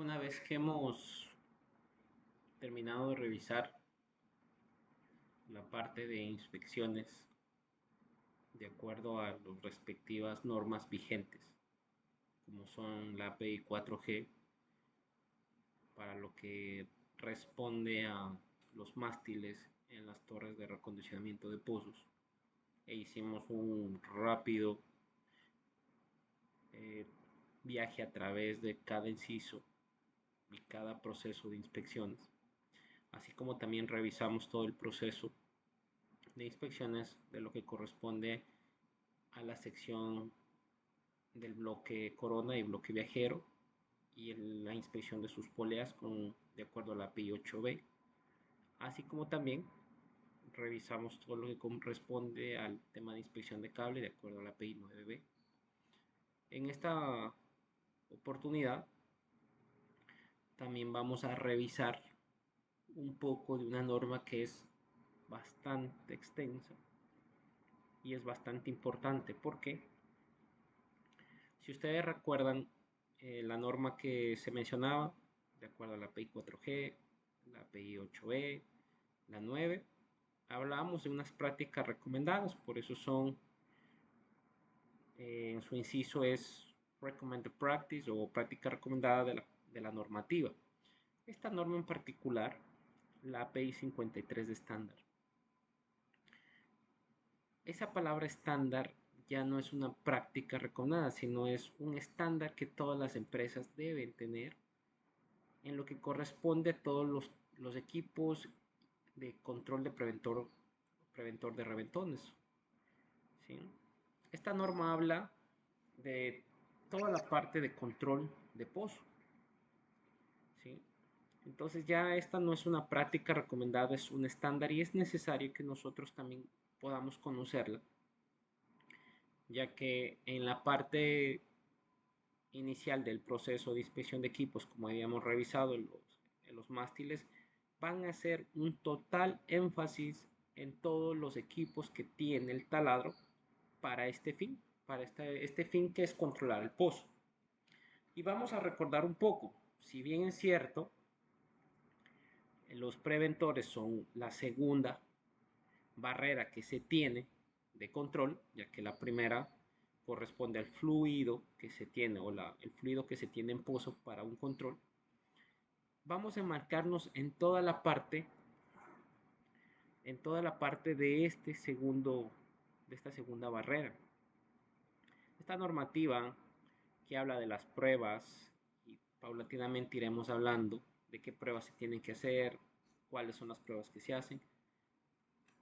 Una vez que hemos terminado de revisar la parte de inspecciones de acuerdo a las respectivas normas vigentes, como son la API 4G, para lo que responde a los mástiles en las torres de recondicionamiento de pozos, e hicimos un rápido eh, viaje a través de cada inciso y cada proceso de inspecciones, así como también revisamos todo el proceso de inspecciones de lo que corresponde a la sección del bloque corona y bloque viajero y la inspección de sus poleas de acuerdo a la API 8B, así como también revisamos todo lo que corresponde al tema de inspección de cable de acuerdo a la API 9B. En esta oportunidad también vamos a revisar un poco de una norma que es bastante extensa y es bastante importante porque si ustedes recuerdan la norma que se mencionaba, de acuerdo a la API 4G, la API 8E, la 9, hablábamos de unas prácticas recomendadas, por eso son, en su inciso es Recommended Practice o práctica recomendada de la normativa. Esta norma en particular, la API 53 de estándar. Esa palabra estándar ya no es una práctica recomendada, sino es un estándar que todas las empresas deben tener en lo que corresponde a todos los equipos de control de preventor de reventones. ¿Sí? Esta norma habla de toda la parte de control de pozo. ¿Sí? Entonces ya esta no es una práctica recomendada, es un estándar y es necesario que nosotros también podamos conocerla, ya que en la parte inicial del proceso de inspección de equipos, como habíamos revisado en los mástiles, van a hacer un total énfasis en todos los equipos que tiene el taladro para este fin, para este fin que es controlar el pozo. Y vamos a recordar un poco, si bien es cierto, los preventores son la segunda barrera que se tiene de control, ya que la primera corresponde al fluido que se tiene o el fluido que se tiene en pozo para un control. Vamos a enmarcarnos en toda la parte de esta segunda barrera. Esta normativa que habla de las pruebas y paulatinamente iremos hablando de qué pruebas se tienen que hacer, cuáles son las pruebas que se hacen.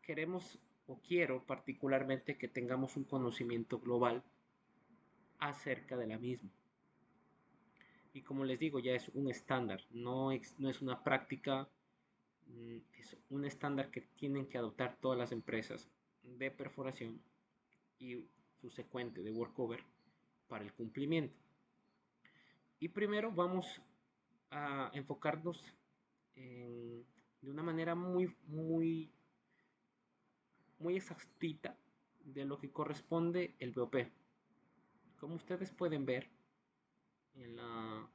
Queremos o quiero particularmente que tengamos un conocimiento global acerca de la misma. Y como les digo, ya es un estándar, no es una práctica, es un estándar que tienen que adoptar todas las empresas de perforación y subsecuente de workover para el cumplimiento. Y primero vamos a enfocarnos de una manera muy, muy, muy exactita de lo que corresponde el BOP. Como ustedes pueden ver en la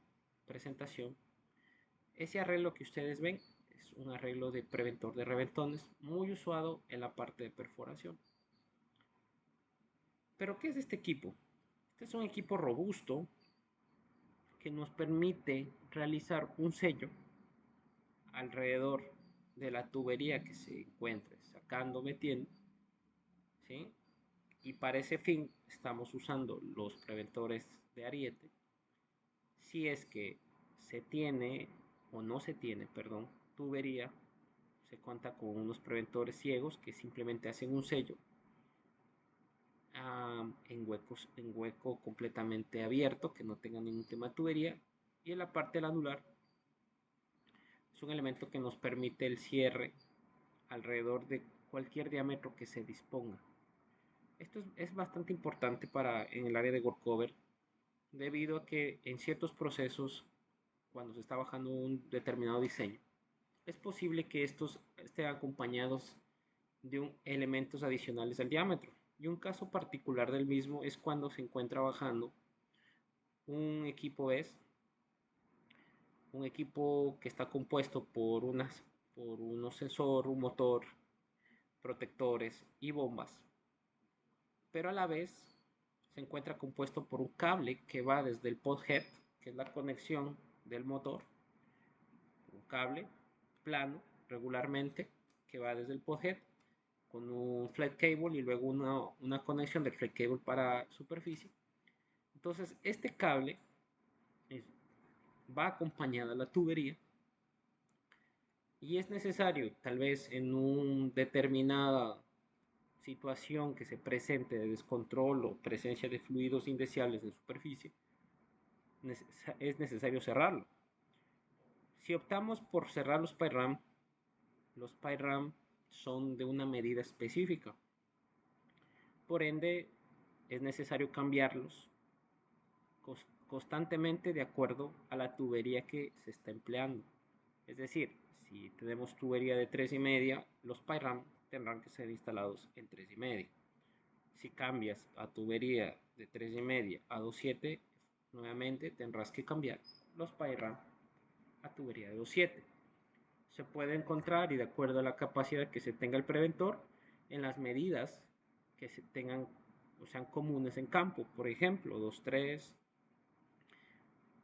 presentación, ese arreglo que ustedes ven es un arreglo de preventor de reventones muy usado en la parte de perforación. Pero ¿qué es este equipo? Este es un equipo robusto que nos permite realizar un sello alrededor de la tubería que se encuentre sacando, metiendo, ¿sí? Y para ese fin estamos usando los preventores de ariete. Si es que se tiene o no se tiene, perdón, tubería, se cuenta con unos preventores ciegos que simplemente hacen un sello en hueco completamente abierto, que no tenga ningún tema de tubería. Y en la parte del anular es un elemento que nos permite el cierre alrededor de cualquier diámetro que se disponga. Esto es bastante importante en el área de workover, debido a que en ciertos procesos, cuando se está bajando un determinado diseño, es posible que estos estén acompañados de elementos adicionales al diámetro. Y un caso particular del mismo es cuando se encuentra bajando un equipo BES un equipo que está compuesto por unos sensor, un motor, protectores y bombas, pero a la vez se encuentra compuesto por un cable que va desde el pod head, que es la conexión del motor, un cable plano regularmente que va desde el pod head con un flat cable y luego una conexión del flat cable para superficie. Entonces este cable va acompañada a la tubería y es necesario tal vez en una determinada situación que se presente de descontrol o presencia de fluidos indeseables en superficie, es necesario cerrarlo. Si optamos por cerrar los PyRAM son de una medida específica. Por ende, es necesario cambiarlos constantemente de acuerdo a la tubería que se está empleando. Es decir, si tenemos tubería de 3,5, los PyRAM tendrán que ser instalados en 3,5. Si cambias a tubería de 3,5 a 2,7, nuevamente tendrás que cambiar los PyRAM a tubería de 2,7. Se puede encontrar, y de acuerdo a la capacidad que se tenga el preventor, en las medidas que se tengan o sean comunes en campo. Por ejemplo, 2,3,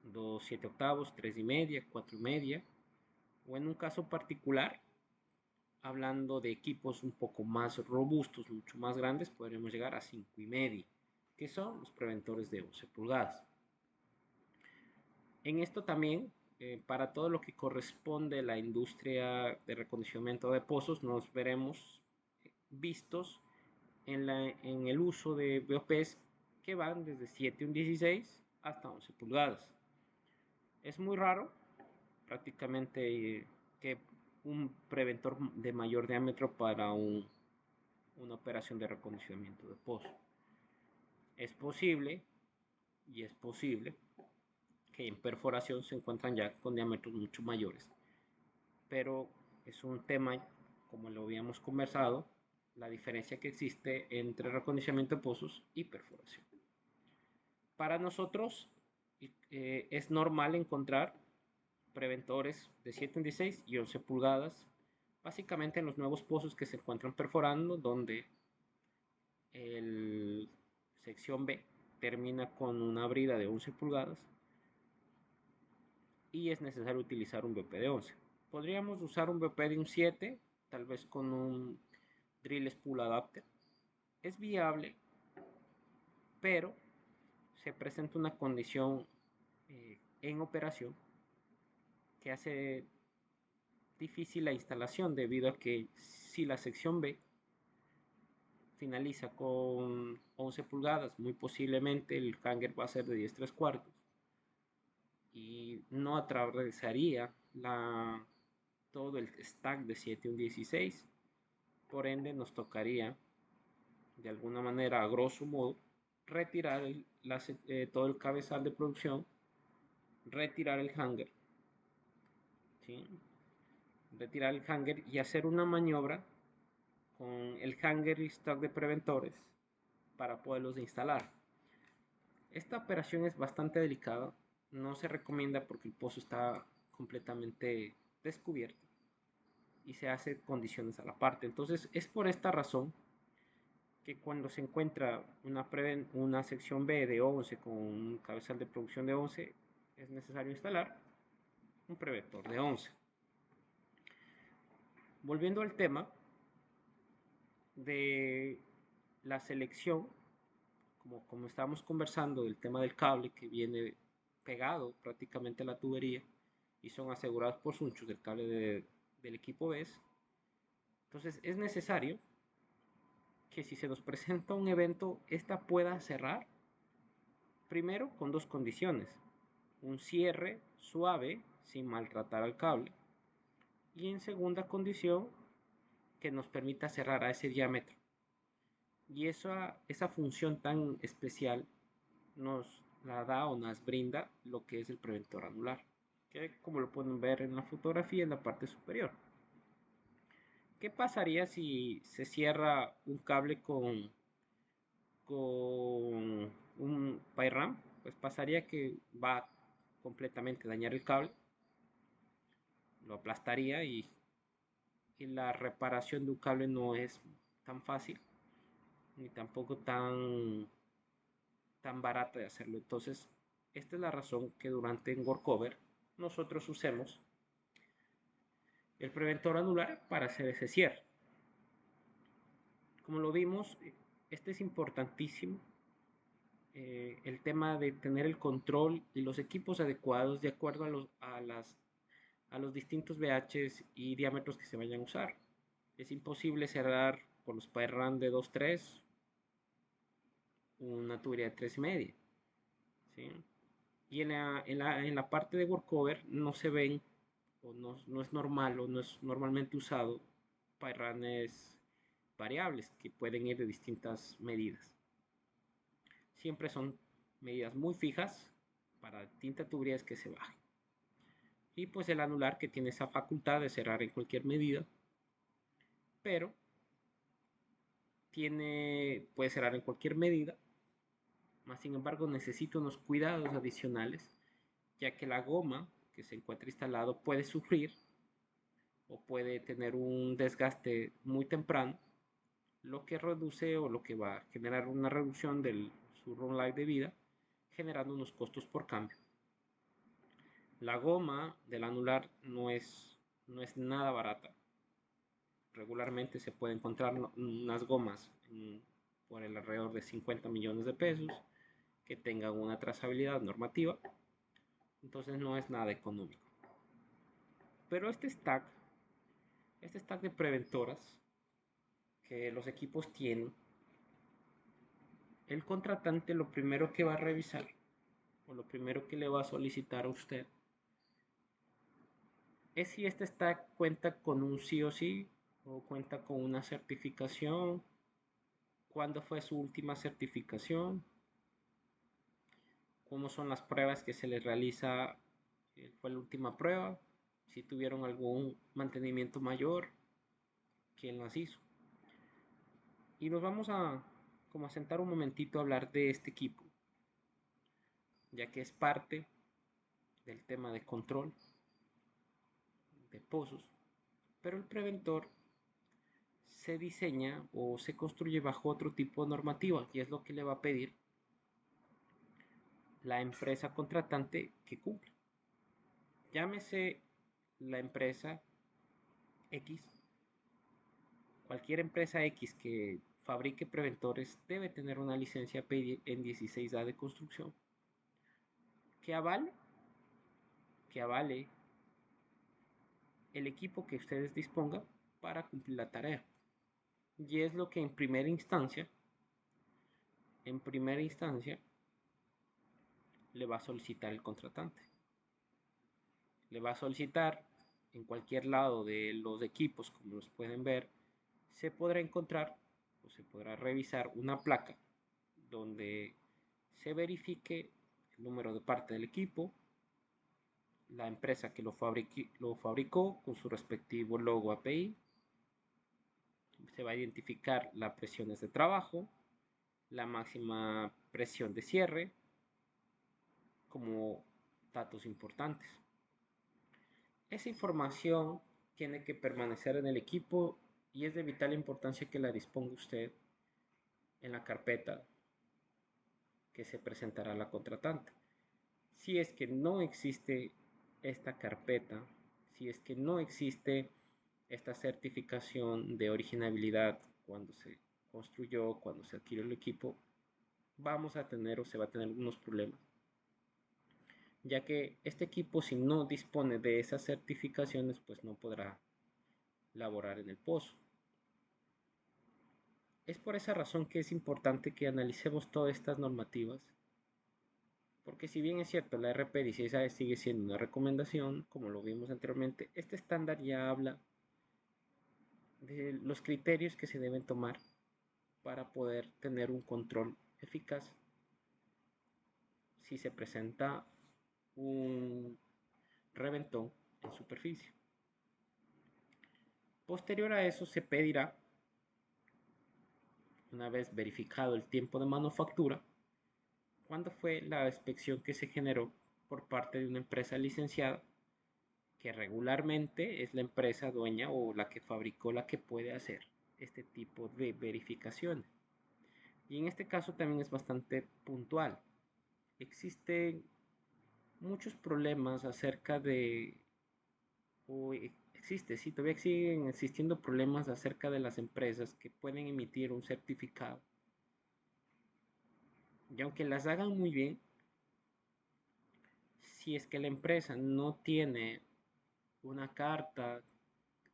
2,7 octavos, 3,5, 4,5. O en un caso particular, hablando de equipos un poco más robustos, mucho más grandes, podremos llegar a 5,5, que son los preventores de 11 pulgadas. En esto también, para todo lo que corresponde a la industria de reconocimiento de pozos, nos veremos vistos en el uso de BOPs que van desde 7/16 hasta 11 pulgadas. Es muy raro, prácticamente, que un preventor de mayor diámetro para una operación de reconocimiento de pozo. Es posible, y es posible, que en perforación se encuentran ya con diámetros mucho mayores. Pero es un tema, como lo habíamos conversado, la diferencia que existe entre reconocimiento de pozos y perforación. Para nosotros es normal encontrar preventores de 7/16 y 11 pulgadas, básicamente en los nuevos pozos que se encuentran perforando, donde el sección B termina con una brida de 11 pulgadas y es necesario utilizar un BP de 11. Podríamos usar un BP de un 7, tal vez con un drill spool adapter. Es viable, pero se presenta una condición en operación que hace difícil la instalación, debido a que si la sección B finaliza con 11 pulgadas, muy posiblemente el hanger va a ser de 10 3/4 y no atravesaría todo el stack de 7/16. Por ende, nos tocaría de alguna manera, a grosso modo, retirar todo el cabezal de producción, retirar el hanger, ¿sí? Retirar el hanger y hacer una maniobra con el hanger y stock de preventores para poderlos instalar. Esta operación es bastante delicada, no se recomienda porque el pozo está completamente descubierto y se hace condiciones a la parte. Entonces es por esta razón que cuando se encuentra una sección B de 11 con un cabezal de producción de 11, es necesario instalar un preventor de 11. Volviendo al tema de la selección, como estábamos conversando del tema del cable que viene pegado prácticamente a la tubería y son asegurados por sunchos del cable del equipo BES, entonces es necesario que si se nos presenta un evento, esta pueda cerrar primero con dos condiciones: un cierre suave sin maltratar al cable, y en segunda condición que nos permita cerrar a ese diámetro. Y esa función tan especial nos la da o nos brinda lo que es el preventor anular, que como lo pueden ver en la fotografía en la parte superior. ¿Qué pasaría si se cierra un cable con un PyRAM? Pues pasaría que va completamente a dañar el cable, lo aplastaría y la reparación de un cable no es tan fácil ni tampoco tan barata de hacerlo. Entonces, esta es la razón que durante en Workover nosotros usemos el preventor anular para hacer ese cierre. Como lo vimos, este es importantísimo. El tema de tener el control y los equipos adecuados de acuerdo a los distintos VHs y diámetros que se vayan a usar. Es imposible cerrar con los PyRAN de 2.3 una tubería de 3.5, ¿sí? Y en la parte de workover no se ven, o no es normal, o no es normalmente usado, PyRANs variables que pueden ir de distintas medidas. Siempre son medidas muy fijas para tinta tuberías que se baje. Y pues el anular que tiene esa facultad de cerrar en cualquier medida, pero puede cerrar en cualquier medida, más sin embargo necesita unos cuidados adicionales, ya que la goma que se encuentra instalado puede sufrir o puede tener un desgaste muy temprano, lo que reduce o lo que va a generar una reducción de su run life de vida, generando unos costos por cambio. La goma del anular no es nada barata. Regularmente se puede encontrar unas gomas por el alrededor de 50 millones de pesos que tengan una trazabilidad normativa. Entonces no es nada económico. Pero este stack de preventoras que los equipos tienen, el contratante lo primero que va a revisar o lo primero que le va a solicitar a usted es si este stack cuenta con un sí o sí o cuenta con una certificación, cuándo fue su última certificación, cómo son las pruebas que se les realiza, fue la última prueba, si tuvieron algún mantenimiento mayor, quién las hizo. Y nos vamos a como a sentar un momentito a hablar de este equipo, ya que es parte del tema de control de pozos, pero el preventor se diseña o se construye bajo otro tipo de normativa y es lo que le va a pedir la empresa contratante que cumpla. Llámese la empresa X, cualquier empresa X que fabrique preventores debe tener una licencia PI en 16A de construcción que avale, que avale el equipo que ustedes dispongan para cumplir la tarea. Y es lo que en primera instancia, le va a solicitar el contratante. Le va a solicitar en cualquier lado de los equipos, como los pueden ver, se podrá encontrar o se podrá revisar una placa donde se verifique el número de parte del equipo, la empresa que lo fabricó con su respectivo logo API, se va a identificar las presiones de trabajo, la máxima presión de cierre, como datos importantes. Esa información tiene que permanecer en el equipo y es de vital importancia que la disponga usted en la carpeta que se presentará a la contratante. Si es que no existe esta carpeta, si es que no existe esta certificación de originalidad cuando se construyó, cuando se adquirió el equipo, vamos a tener o se va a tener algunos problemas, ya que este equipo, si no dispone de esas certificaciones, pues no podrá laborar en el pozo. Es por esa razón que es importante que analicemos todas estas normativas, porque si bien es cierto, la RP16A sigue siendo una recomendación, como lo vimos anteriormente, este estándar ya habla de los criterios que se deben tomar para poder tener un control eficaz si se presenta un reventón en superficie. Posterior a eso se pedirá, una vez verificado el tiempo de manufactura, cuándo fue la inspección que se generó por parte de una empresa licenciada que regularmente es la empresa dueña o la que fabricó la que puede hacer este tipo de verificaciones. Y en este caso también es bastante puntual. Existen muchos problemas acerca de, existe, sí, todavía siguen existiendo problemas acerca de las empresas que pueden emitir un certificado. Y aunque las hagan muy bien, si es que la empresa no tiene una carta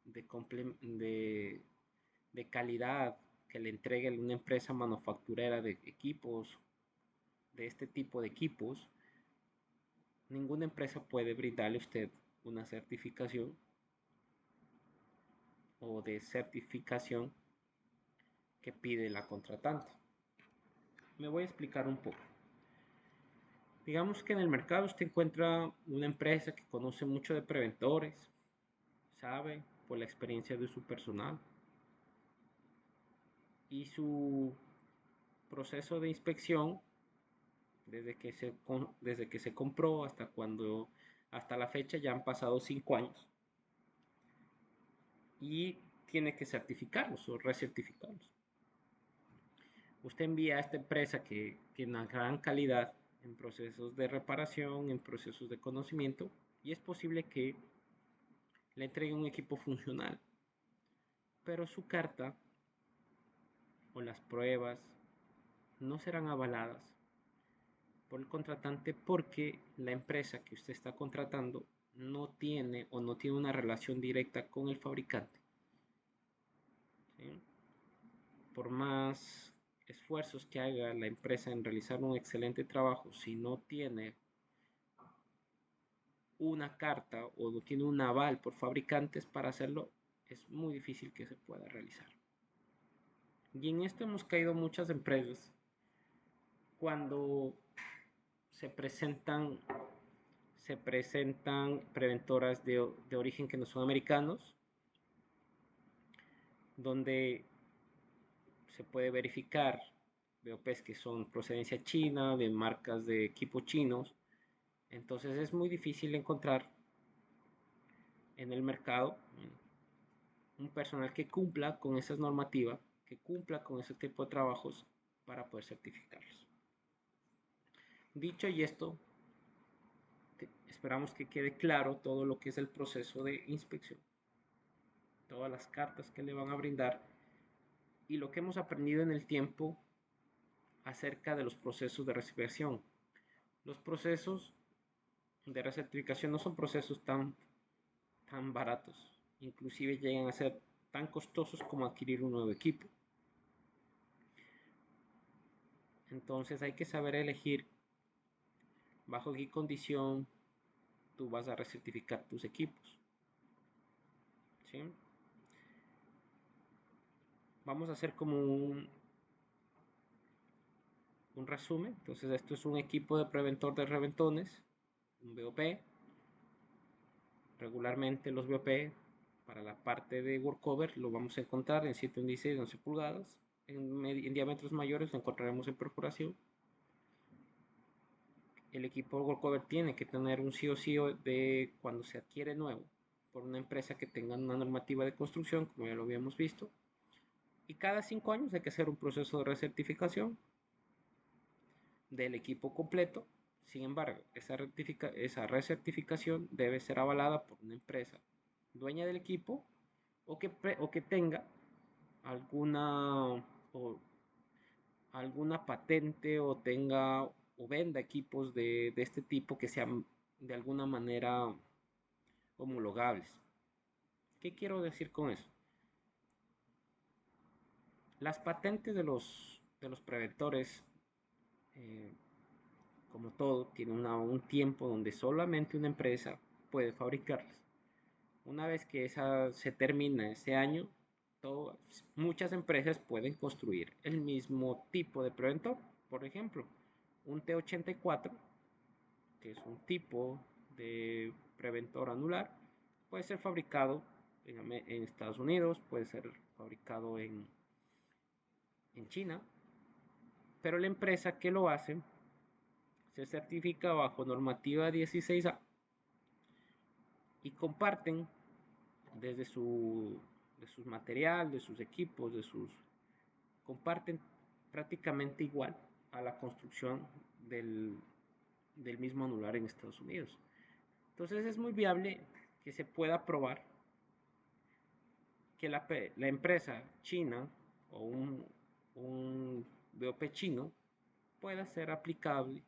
de, de calidad que le entregue una empresa manufacturera de equipos, de este tipo de equipos, ninguna empresa puede brindarle a usted una certificación o de certificación que pide la contratante. Me voy a explicar un poco. Digamos que en el mercado usted encuentra una empresa que conoce mucho de preventores, sabe por la experiencia de su personal y su proceso de inspección desde que se compró hasta la fecha ya han pasado 5 años y tiene que certificarlos o recertificarlos. Usted envía a esta empresa que tiene una gran calidad en procesos de reparación, en procesos de conocimiento, y es posible que le entregue un equipo funcional, pero su carta o las pruebas no serán avaladas por el contratante porque la empresa que usted está contratando no tiene o no tiene una relación directa con el fabricante. ¿Sí? Por más esfuerzos que haga la empresa en realizar un excelente trabajo, si no tiene una carta o no tiene un aval por fabricantes para hacerlo, es muy difícil que se pueda realizar. Y en esto hemos caído muchas empresas cuando se presentan, se presentan preventoras de origen que no son americanos, donde se puede verificar BOPs que son procedencia china, de marcas de equipos chinos. Entonces es muy difícil encontrar en el mercado un personal que cumpla con esas normativas, que cumpla con ese tipo de trabajos para poder certificarlos. Dicho y esto, esperamos que quede claro todo lo que es el proceso de inspección, todas las cartas que le van a brindar y lo que hemos aprendido en el tiempo acerca de los procesos de recertificación. Los procesos de recertificación no son procesos tan baratos, inclusive llegan a ser tan costosos como adquirir un nuevo equipo. Entonces hay que saber elegir bajo qué condición tú vas a recertificar tus equipos. ¿Sí? Vamos a hacer como un resumen. Entonces esto es un equipo de preventor de reventones, un BOP. Regularmente los BOP para la parte de workover lo vamos a encontrar en 7, 16, 11 pulgadas. En diámetros mayores lo encontraremos en perforación. El equipo workover tiene que tener un sí o sí de cuando se adquiere nuevo por una empresa que tenga una normativa de construcción, como ya lo habíamos visto. Y cada 5 años hay que hacer un proceso de recertificación del equipo completo. Sin embargo, esa recertificación debe ser avalada por una empresa dueña del equipo o que tenga alguna, o, alguna patente o tenga o venda equipos de este tipo que sean de alguna manera homologables. ¿Qué quiero decir con eso? Las patentes de los preventores, eh, como todo, tienen un tiempo donde solamente una empresa puede fabricarlas. Una vez que se termina ese año, muchas empresas pueden construir el mismo tipo de preventor. Por ejemplo, un T84, que es un tipo de preventor anular, puede ser fabricado en Estados Unidos, puede ser fabricado en China, pero la empresa que lo hace se certifica bajo normativa 16A y comparten desde de sus material, de sus equipos, comparten prácticamente igual a la construcción del mismo anular en Estados Unidos. Entonces es muy viable que se pueda probar que la empresa china o un BOP chino pueda ser aplicable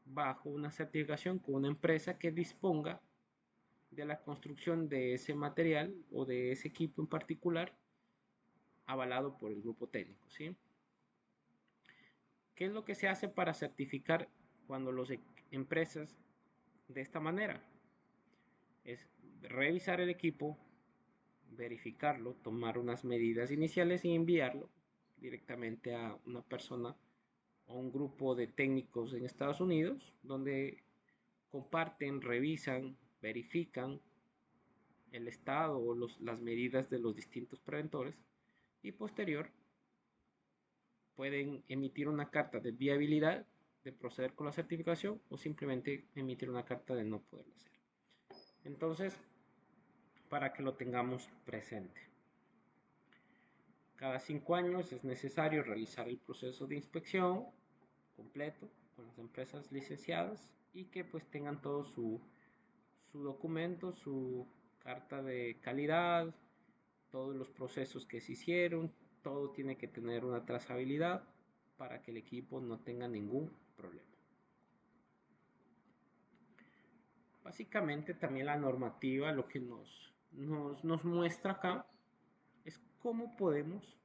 bajo una certificación con una empresa que disponga de la construcción de ese material o de ese equipo en particular avalado por el grupo técnico, ¿sí? ¿Qué es lo que se hace para certificar cuando las empresas de esta manera? Es revisar el equipo, verificarlo, tomar unas medidas iniciales y enviarlo directamente a una persona o un grupo de técnicos en Estados Unidos, donde comparten, revisan, verifican el estado o las medidas de los distintos preventores y posterior pueden emitir una carta de viabilidad de proceder con la certificación o simplemente emitir una carta de no poderlo hacer. Entonces, para que lo tengamos presente. Cada 5 años es necesario realizar el proceso de inspección completo con las empresas licenciadas y que pues tengan todo su documento, su carta de calidad, todos los procesos que se hicieron, todo tiene que tener una trazabilidad para que el equipo no tenga ningún problema. Básicamente también la normativa lo que nos muestra acá es cómo podemos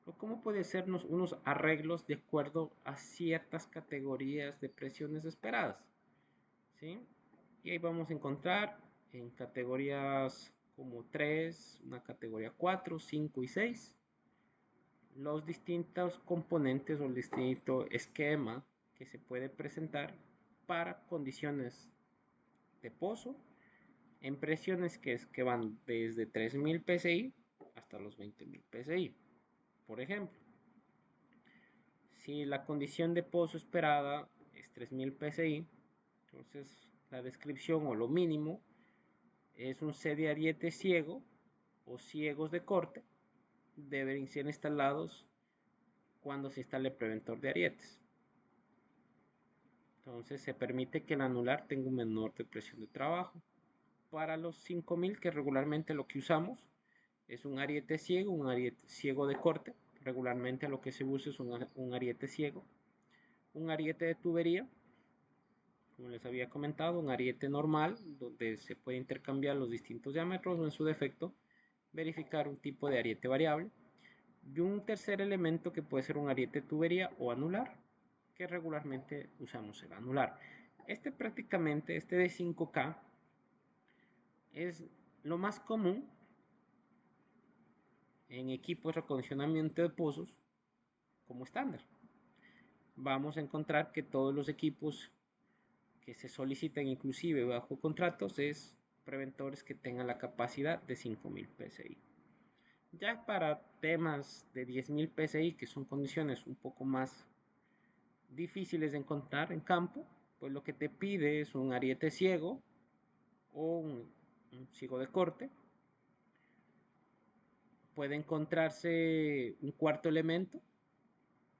o cómo puede sernos unos arreglos de acuerdo a ciertas categorías de presiones esperadas, ¿sí? Y ahí vamos a encontrar en categorías como 3, una categoría 4, 5 y 6, los distintos componentes o el distinto esquema que se puede presentar para condiciones de pozo en presiones que van desde 3000 psi hasta los 20000 psi. Por ejemplo, si la condición de pozo esperada es 3000 psi, entonces la descripción o lo mínimo es un set de ariete ciego o ciegos de corte deben ser instalados cuando se instale preventor de arietes. Entonces se permite que el anular tenga un menor de presión de trabajo. Para los 5000, que regularmente lo que usamos es un ariete ciego de corte. Regularmente lo que se usa es un ariete ciego. Un ariete de tubería, como les había comentado, un ariete normal, donde se puede intercambiar los distintos diámetros o en su defecto verificar un tipo de ariete variable. Y un tercer elemento que puede ser un ariete de tubería o anular, que regularmente usamos el anular. Este de 5K, es lo más común en equipos de acondicionamiento de pozos como estándar. Vamos a encontrar que todos los equipos que se solicitan inclusive bajo contratos es preventores que tengan la capacidad de 5000 psi. Ya para temas de 10000 psi, que son condiciones un poco más difíciles de encontrar en campo, pues lo que te pide es un ariete ciego o un ciego de corte. Puede encontrarse un cuarto elemento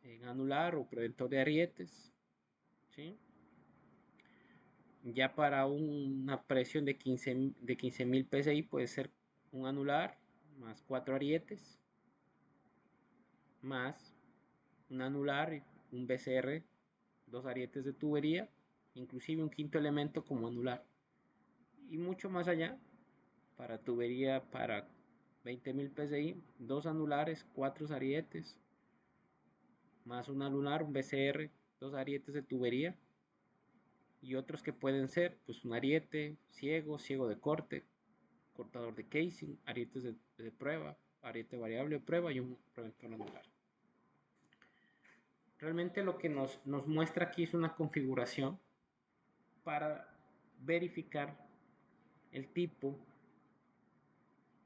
en anular o preventor de arietes, ¿sí? Ya para una presión de 15.000 psi puede ser un anular más 4 arietes más un anular, un BCR, 2 arietes de tubería, inclusive un quinto elemento como anular. Y mucho más allá, para tubería para 20.000 psi, 2 anulares, 4 arietes, más un anular, un BCR, 2 arietes de tubería, y otros que pueden ser pues un ariete ciego, ciego de corte, cortador de casing, arietes de prueba, ariete variable de prueba y un preventor anular. Realmente lo que nos muestra aquí es una configuración para verificar el tipo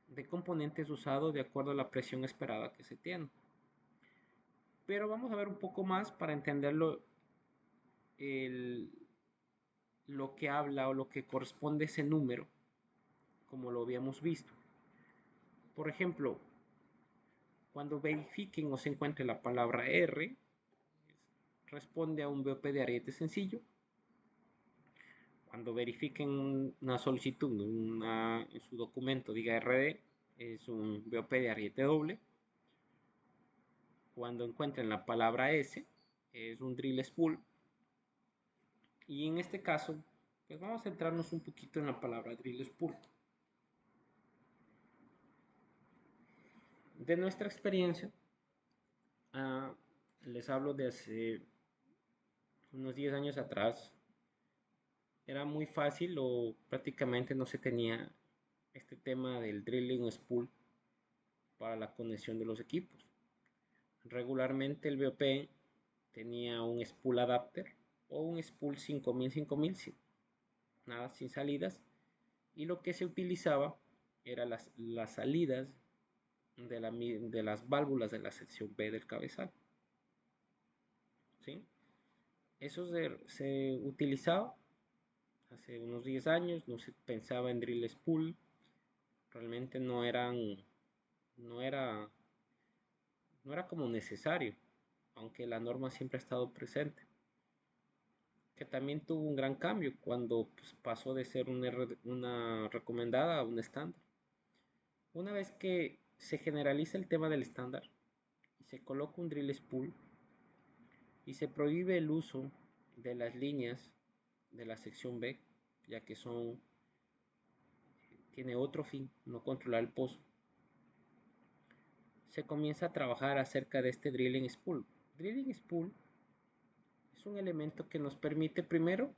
de componentes usados de acuerdo a la presión esperada que se tiene. Pero vamos a ver un poco más para entenderlo lo que habla o lo que corresponde a ese número como lo habíamos visto. Por ejemplo, cuando verifiquen o se encuentre la palabra R, responde a un BOP de ariete sencillo. Cuando verifiquen una solicitud en su documento diga RD, es un BOP de ariete doble. Cuando encuentren la palabra S, es un drill spool. Y en este caso, pues vamos a centrarnos un poquito en la palabra drill spool. De nuestra experiencia, les hablo de hace unos 10 años atrás, era muy fácil o prácticamente no se tenía este tema del drilling spool para la conexión de los equipos. Regularmente el BOP tenía un spool adapter o un spool 5000 nada sin salidas, y lo que se utilizaba eran las salidas de las válvulas de la sección B del cabezal. ¿Sí? Eso se utilizaba hace unos 10 años, no se pensaba en drill spool, realmente no era, no era como necesario, aunque la norma siempre ha estado presente. Que también tuvo un gran cambio cuando pues, pasó de ser una recomendada a un estándar. Una vez que se generaliza el tema del estándar y se coloca un drill spool y se prohíbe el uso de las líneas de la sección B, ya que tiene otro fin, no controlar el pozo, se comienza a trabajar acerca de este drilling spool. Drilling spool es un elemento que nos permite primero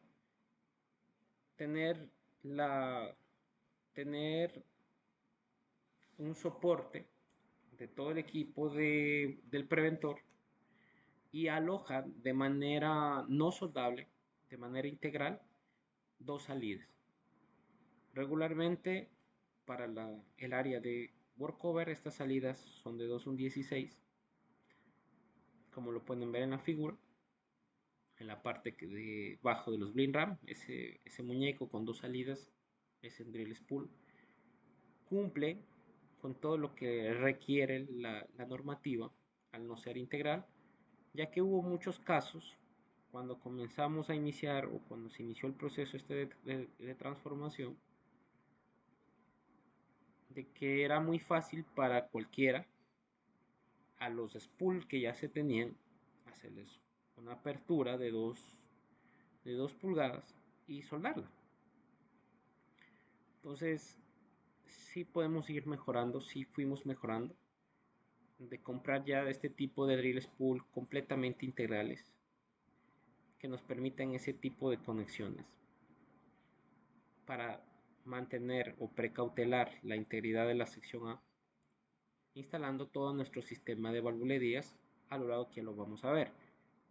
tener tener un soporte de todo el equipo del preventor y aloja de manera no soldable, de manera integral, dos salidas. Regularmente para el área de workover estas salidas son de 2.16, como lo pueden ver en la figura. En la parte de bajo de los blind ram, ese muñeco con dos salidas es el drill spool. Cumple con todo lo que requiere la normativa al no ser integral, ya que hubo muchos casos cuando comenzamos a iniciar o cuando se inició el proceso de transformación, de que era muy fácil para cualquiera a los spool que ya se tenían hacerles una apertura de 2 pulgadas y soldarla. Entonces sí podemos ir mejorando, sí fuimos mejorando, de comprar ya este tipo de drill spool completamente integrales que nos permitan ese tipo de conexiones para mantener o precautelar la integridad de la sección A, instalando todo nuestro sistema de valvulerías a lo largo que lo vamos a ver,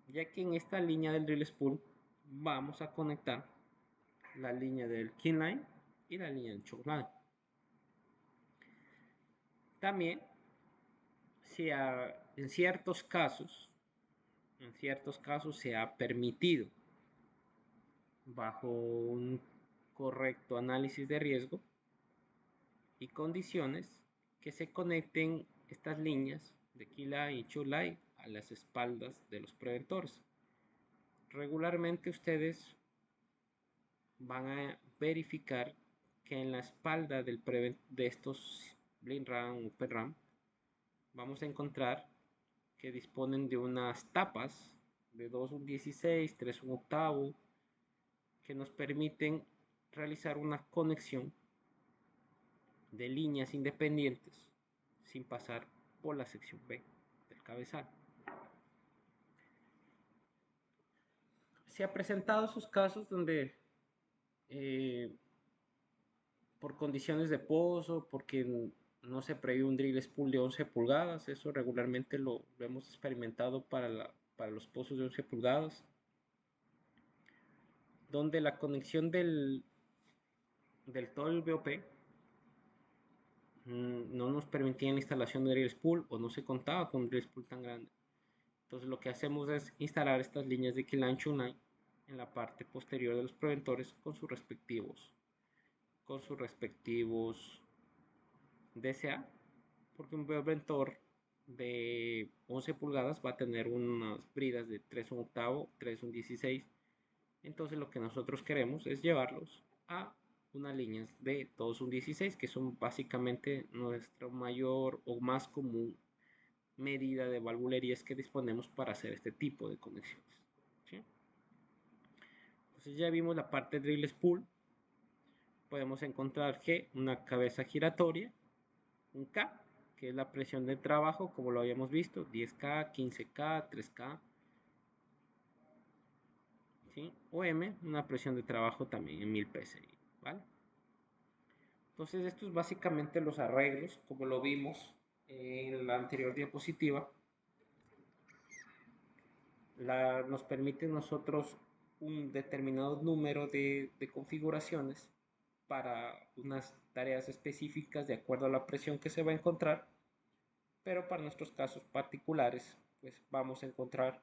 ya que en esta línea del drill spool vamos a conectar la línea del king line y la línea del choke line. También si en ciertos casos se ha permitido, bajo un correcto análisis de riesgo y condiciones, que se conecten estas líneas de Kila y Chulai a las espaldas de los preventores. Regularmente ustedes van a verificar que en la espalda de estos blind ram o PERRAM vamos a encontrar que disponen de unas tapas de 2/16, 3/8, que nos permiten realizar una conexión de líneas independientes sin pasar por la sección B del cabezal. Se ha presentado esos casos donde por condiciones de pozo, porque no se prevé un drill spool de 11 pulgadas, eso regularmente lo hemos experimentado para los pozos de 11 pulgadas, donde la conexión del todo el BOP no nos permitía la instalación de drill spool o no se contaba con un drill spool tan grande. Entonces lo que hacemos es instalar estas líneas de Keyline Chunai en la parte posterior de los preventores con sus respectivos con sus respectivos DCA, porque un Ventor de 11 pulgadas va a tener unas bridas de 3 un octavo, 3 un 16. Entonces lo que nosotros queremos es llevarlos a unas líneas de todos un 16, que son básicamente nuestra mayor o más común medida de valvulerías que disponemos para hacer este tipo de conexiones. ¿Sí? Entonces ya vimos la parte de drill spool. Podemos encontrar G, una cabeza giratoria, un K, que es la presión de trabajo, como lo habíamos visto, 10K, 15K, 3K, ¿sí? O M, una presión de trabajo también en 1000 psi, ¿vale? Entonces estos básicamente los arreglos, como lo vimos en la anterior diapositiva, nos permiten nosotros un determinado número de configuraciones para unas tareas específicas de acuerdo a la presión que se va a encontrar, pero para nuestros casos particulares pues vamos a encontrar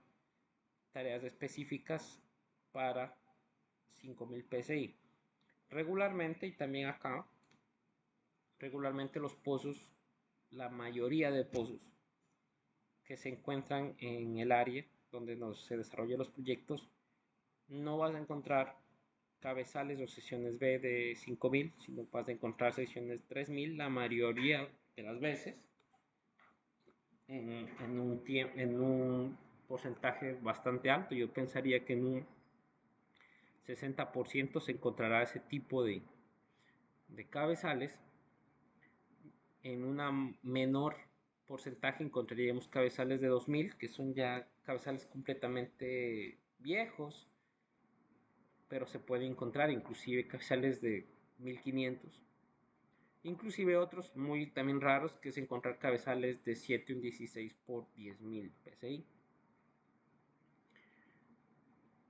tareas específicas para 5000 psi. Regularmente, y también acá, regularmente los pozos, la mayoría de pozos que se encuentran en el área donde se desarrollan los proyectos, no vas a encontrar cabezales o sesiones B de 5000, sino vas a encontrar sesiones 3000 la mayoría de las veces, en un porcentaje bastante alto. Yo pensaría que en un 60% se encontrará ese tipo de cabezales. En una menor porcentaje encontraríamos cabezales de 2000, que son ya cabezales completamente viejos, pero se puede encontrar inclusive cabezales de 1500. Inclusive otros muy también raros, que es encontrar cabezales de 7 un 16 por 10.000 psi.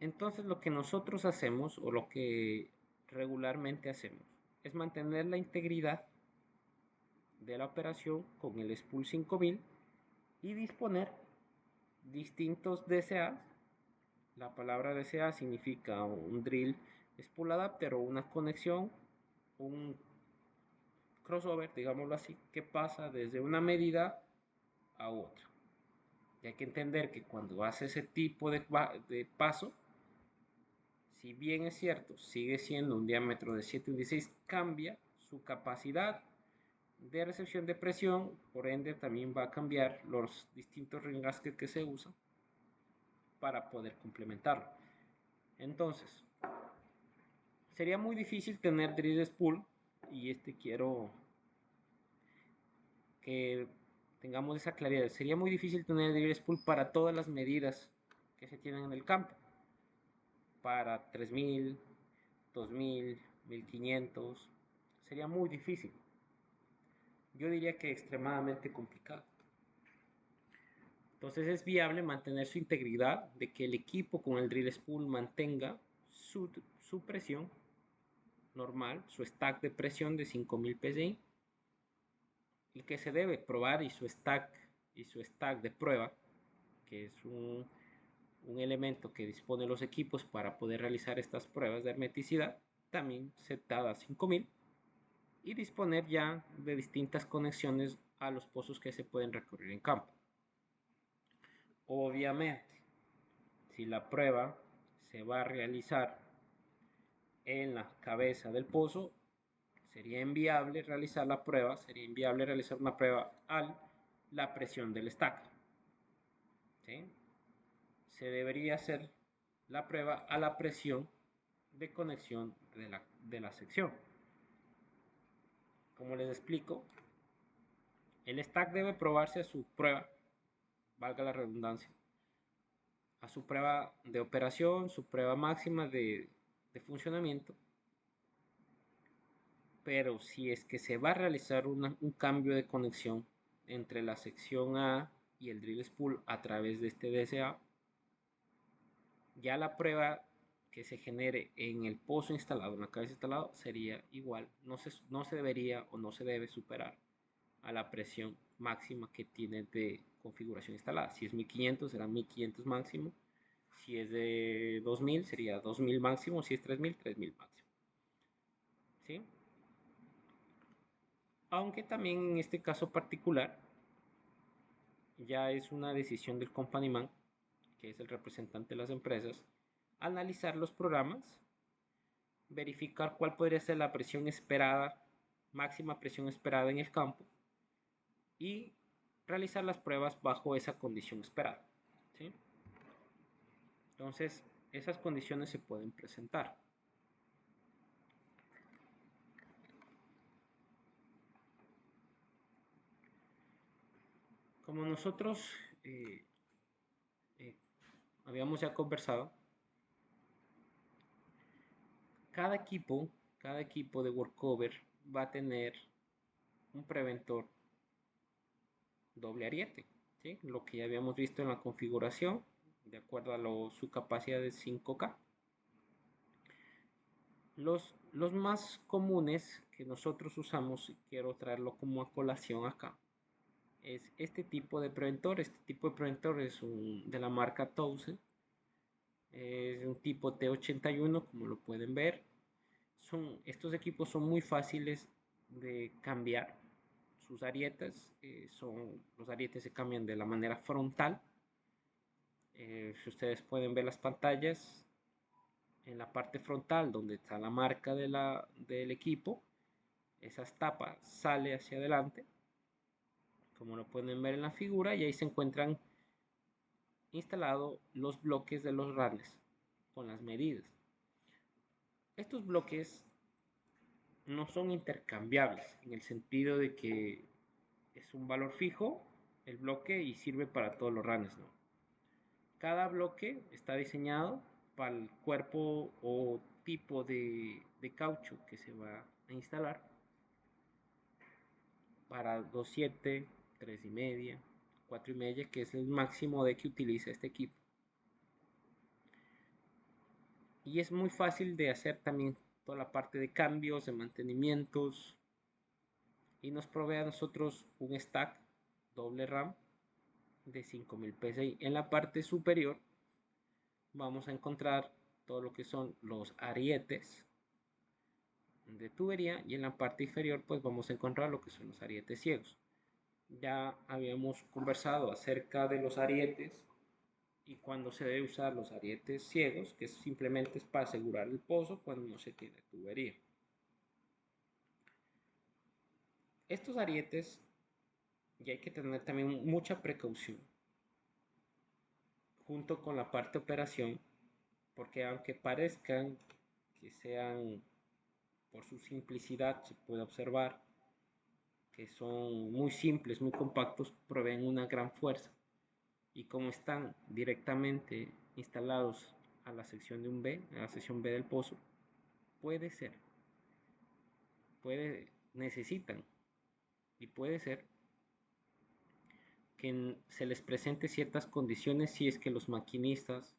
Entonces lo que nosotros hacemos, o lo que regularmente hacemos, es mantener la integridad de la operación con el spool 5000 y disponer distintos DCA. La palabra DCA significa un drill spool adapter o una conexión, un crossover, digámoslo así, que pasa desde una medida a otra. Y hay que entender que cuando hace ese tipo de paso, si bien es cierto, sigue siendo un diámetro de 7/16, cambia su capacidad de recepción de presión, por ende también va a cambiar los distintos ring gaskets que se usan para poder complementarlo. Entonces, sería muy difícil tener drill spool, y quiero que tengamos esa claridad. Sería muy difícil tener drill spool para todas las medidas que se tienen en el campo, para 3000, 2000, 1500, sería muy difícil. Yo diría que extremadamente complicado. Entonces es viable mantener su integridad, de que el equipo con el drill spool mantenga su presión normal, su stack de presión de 5000 psi, y que se debe probar, y su stack de prueba, que es un elemento que dispone los equipos para poder realizar estas pruebas de hermeticidad, también setada a 5000, y disponer ya de distintas conexiones a los pozos que se pueden recorrer en campo. Obviamente, si la prueba se va a realizar en la cabeza del pozo, sería inviable realizar una prueba a la presión del stack. ¿Sí? Se debería hacer la prueba a la presión de conexión de la sección. Como les explico, el stack debe probarse a su prueba, valga la redundancia, a su prueba de operación, su prueba máxima de funcionamiento. Pero si es que se va a realizar un cambio de conexión entre la sección A y el drill spool a través de este DCA, ya la prueba que se genere en el pozo instalado, en la cabeza instalado, sería igual. No se debería o no se debe superar a la presión máxima que tiene de configuración instalada. Si es 1500, será 1500 máximo. Si es de 2000, sería 2000 máximo. Si es 3000, 3000 máximo. ¿Sí? Aunque también en este caso particular ya es una decisión del company man, que es el representante de las empresas, analizar los programas, verificar cuál podría ser la presión esperada, máxima presión esperada en el campo y realizar las pruebas bajo esa condición esperada, ¿sí? Entonces, esas condiciones se pueden presentar. Como nosotros eh, eh, habíamos ya conversado, cada equipo, cada equipo de workover va a tener un preventor doble ariete, ¿sí? Lo que ya habíamos visto en la configuración, de acuerdo a su capacidad de 5K. Los más comunes que nosotros usamos, y quiero traerlo como a colación acá, es este tipo de preventor. Este tipo de preventor es de la marca Towson, es un tipo T81, como lo pueden ver. Estos equipos son muy fáciles de cambiar. Sus arietes, los arietes se cambian de la manera frontal. Si ustedes pueden ver las pantallas, en la parte frontal donde está la marca del equipo, esa tapa sale hacia adelante, como lo pueden ver en la figura, y ahí se encuentran instalados los bloques de los rales con las medidas. Estos bloques no son intercambiables en el sentido de que es un valor fijo el bloque y sirve para todos los runners, ¿no? Cada bloque está diseñado para el cuerpo o tipo de caucho que se va a instalar, para 2.7, 3.5, 4.5, que es el máximo de que utiliza este equipo. Y es muy fácil de hacer también toda la parte de cambios, de mantenimientos, y nos provee a nosotros un stack doble RAM de 5000 PSI. En la parte superior vamos a encontrar todo lo que son los arietes de tubería, y en la parte inferior pues vamos a encontrar lo que son los arietes ciegos. Ya habíamos conversado acerca de los arietes y cuando se debe usar los arietes ciegos, que simplemente es para asegurar el pozo cuando no se tiene tubería. Estos arietes, y hay que tener también mucha precaución junto con la parte de operación, porque aunque parezcan que sean, por su simplicidad se puede observar que son muy simples, muy compactos, proveen una gran fuerza, y como están directamente instalados a la sección de un B, a la sección B del pozo, puede ser, necesitan y puede ser que se les presente ciertas condiciones si es que los maquinistas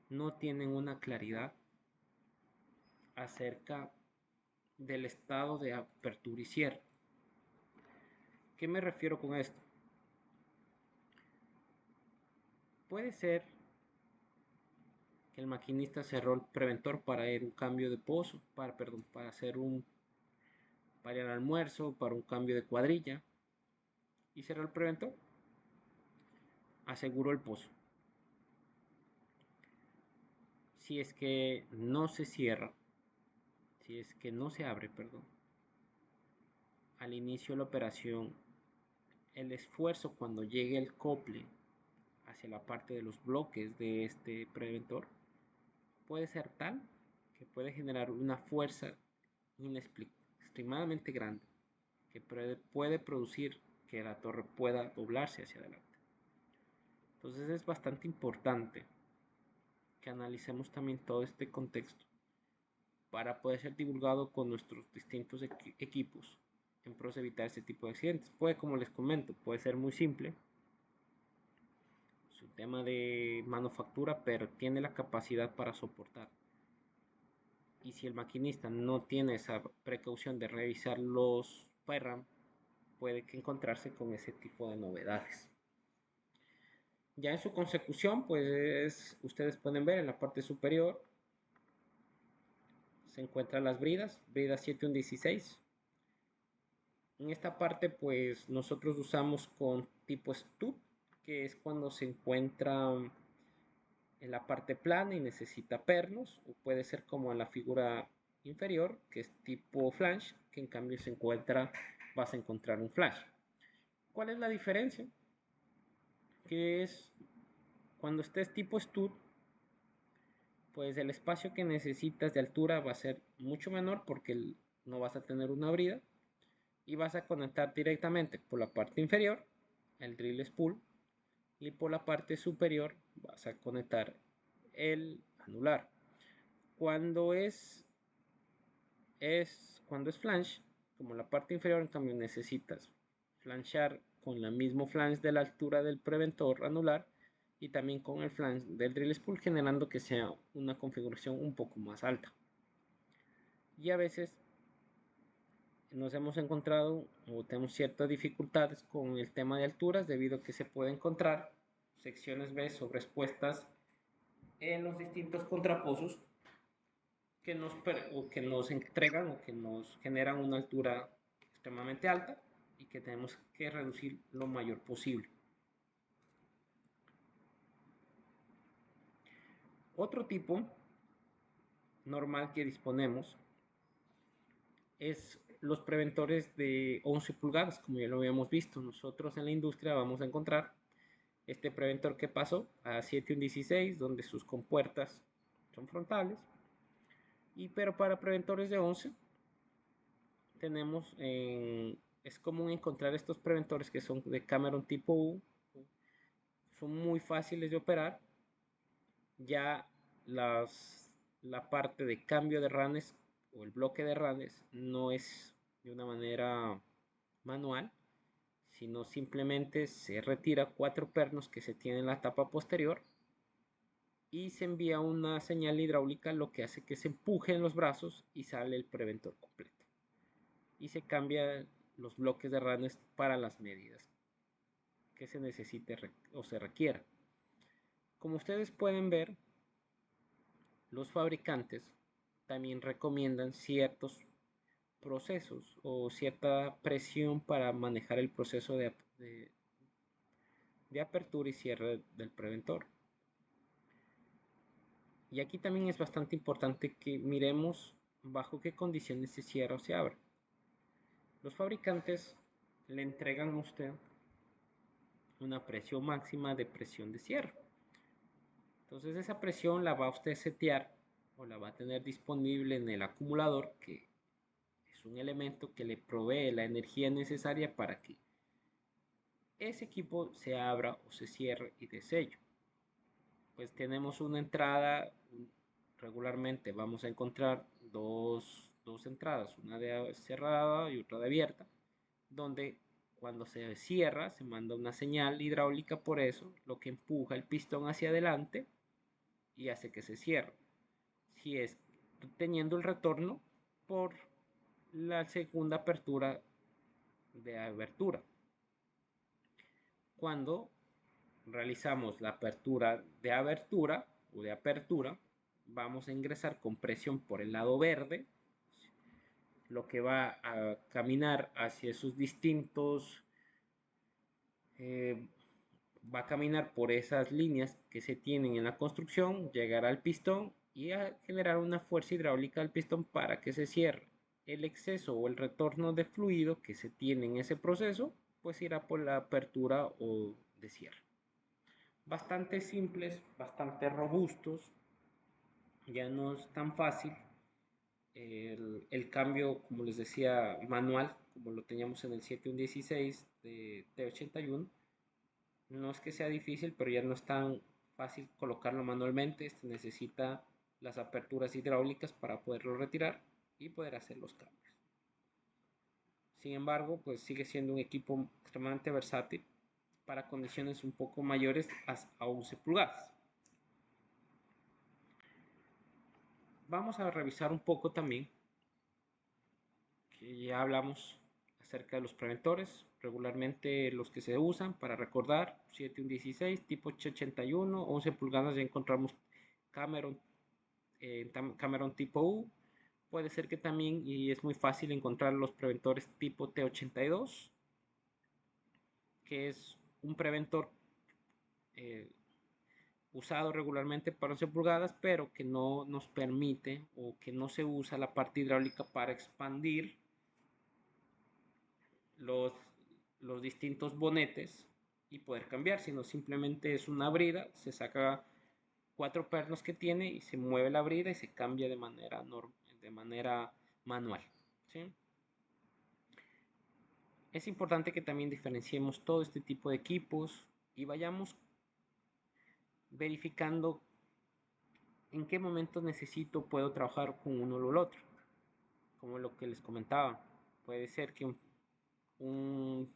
no tienen una claridad acerca del estado de apertura y cierre. ¿Qué me refiero con esto? Puede ser que el maquinista cerró el preventor para ir un cambio de pozo, para hacer para el almuerzo, para un cambio de cuadrilla, y cerró el preventor, aseguró el pozo. Si es que no se cierra, si es que no se abre, perdón, al inicio de la operación, el esfuerzo cuando llegue el cople hacia la parte de los bloques de este preventor puede ser tal que puede generar una fuerza extremadamente grande que puede producir que la torre pueda doblarse hacia adelante. Entonces es bastante importante que analicemos también todo este contexto para poder ser divulgado con nuestros distintos equipos en pros de evitar este tipo de accidentes. Puede, como les comento, puede ser muy simple su tema de manufactura, pero tiene la capacidad para soportar. Y si el maquinista no tiene esa precaución de revisar los PRAM, puede que encontrarse con ese tipo de novedades. Ya en su consecución, pues ustedes pueden ver en la parte superior se encuentran las bridas 7116, En esta parte pues nosotros usamos con tipo stud, que es cuando se encuentra en la parte plana y necesita pernos, o puede ser como en la figura inferior, que es tipo flange, que en cambio se encuentra, vas a encontrar un flash. ¿Cuál es la diferencia? Que es cuando estés tipo stud, pues el espacio que necesitas de altura va a ser mucho menor porque no vas a tener una brida y vas a conectar directamente por la parte inferior el drill spool y por la parte superior vas a conectar el anular. Cuando cuando es flange, como la parte inferior, en cambio necesitas flanchar con la mismo flange de la altura del preventor anular y también con el flange del drill spool, generando que sea una configuración un poco más alta. Y a veces nos hemos encontrado o tenemos ciertas dificultades con el tema de alturas debido a que se puede encontrar secciones B sobreexpuestas en los distintos contrapozos que nos entregan o que nos generan una altura extremadamente alta y que tenemos que reducir lo mayor posible. Otro tipo normal que disponemos es los preventores de 11 pulgadas, como ya lo habíamos visto. Nosotros en la industria vamos a encontrar este preventor que pasó a 7.1.16, donde sus compuertas son frontales. Pero para preventores de 11 tenemos es común encontrar estos preventores que son de Cameron tipo U, son muy fáciles de operar. Ya la parte de cambio de ranes o el bloque de ranes no es de una manera manual, sino simplemente se retira 4 pernos que se tienen en la tapa posterior y se envía una señal hidráulica, lo que hace que se empujen los brazos y sale el preventor completo. Y se cambian los bloques de ranes para las medidas que se necesite o se requiera. Como ustedes pueden ver, los fabricantes también recomiendan ciertos procesos o cierta presión para manejar el proceso de apertura y cierre del preventor. Y aquí también es bastante importante que miremos bajo qué condiciones se cierra o se abre. Los fabricantes le entregan a usted una presión máxima de presión de cierre. Entonces esa presión la va a usted setear o la va a tener disponible en el acumulador, que es un elemento que le provee la energía necesaria para que ese equipo se abra o se cierre y de sello. Pues tenemos una entrada, regularmente vamos a encontrar dos entradas, una de cerrada y otra de abierta, donde cuando se cierra se manda una señal hidráulica por eso, lo que empuja el pistón hacia adelante y hace que se cierre. Si es teniendo el retorno por la segunda apertura de abertura. Cuando realizamos la apertura de abertura o de apertura, vamos a ingresar con presión por el lado verde, lo que va a caminar hacia esos distintos, va a caminar por esas líneas que se tienen en la construcción, llegar al pistón y a generar una fuerza hidráulica al pistón para que se cierre. El exceso o el retorno de fluido que se tiene en ese proceso, pues irá por la apertura o de cierre. Bastante simples, bastante robustos, ya no es tan fácil el cambio, como les decía, manual, como lo teníamos en el 7116 de T81. No es que sea difícil, pero ya no es tan fácil colocarlo manualmente. Este necesita las aperturas hidráulicas para poderlo retirar y poder hacer los cambios. Sin embargo, pues sigue siendo un equipo extremadamente versátil para condiciones un poco mayores a 11 pulgadas. Vamos a revisar un poco también, que ya hablamos acerca de los preventores, regularmente los que se usan para recordar, 7116, tipo 81, 11 pulgadas, ya encontramos Cameron, Cameron tipo U, Puede ser que también, y es muy fácil encontrar los preventores tipo T82, que es un preventor eh, usado regularmente para 11 pulgadas, pero que no nos permite o que no se usa la parte hidráulica para expandir los, los distintos bonetes y poder cambiar, sino simplemente es una brida, se saca 4 pernos que tiene y se mueve la brida y se cambia de manera manual. ¿Sí? Es importante que también diferenciemos todo este tipo de equipos y vayamos verificando en qué momento puedo trabajar con uno o el otro. Como lo que les comentaba, puede ser que un,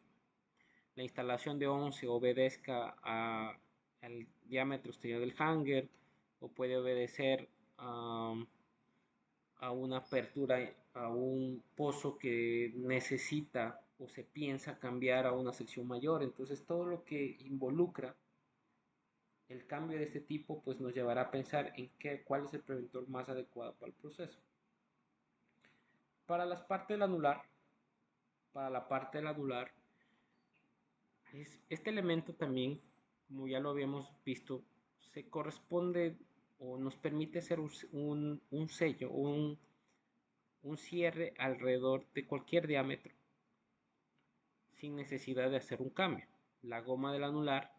la instalación de 11 obedezca al diámetro exterior del hanger, o puede obedecer a una apertura, a un pozo que necesita o se piensa cambiar a una sección mayor. Entonces todo lo que involucra el cambio de este tipo pues nos llevará a pensar en cuál es el preventor más adecuado para el proceso. Para las partes del anular, para la parte del anular, este elemento también, como ya lo habíamos visto, se corresponde o nos permite hacer un sello, un cierre alrededor de cualquier diámetro sin necesidad de hacer un cambio. La goma del anular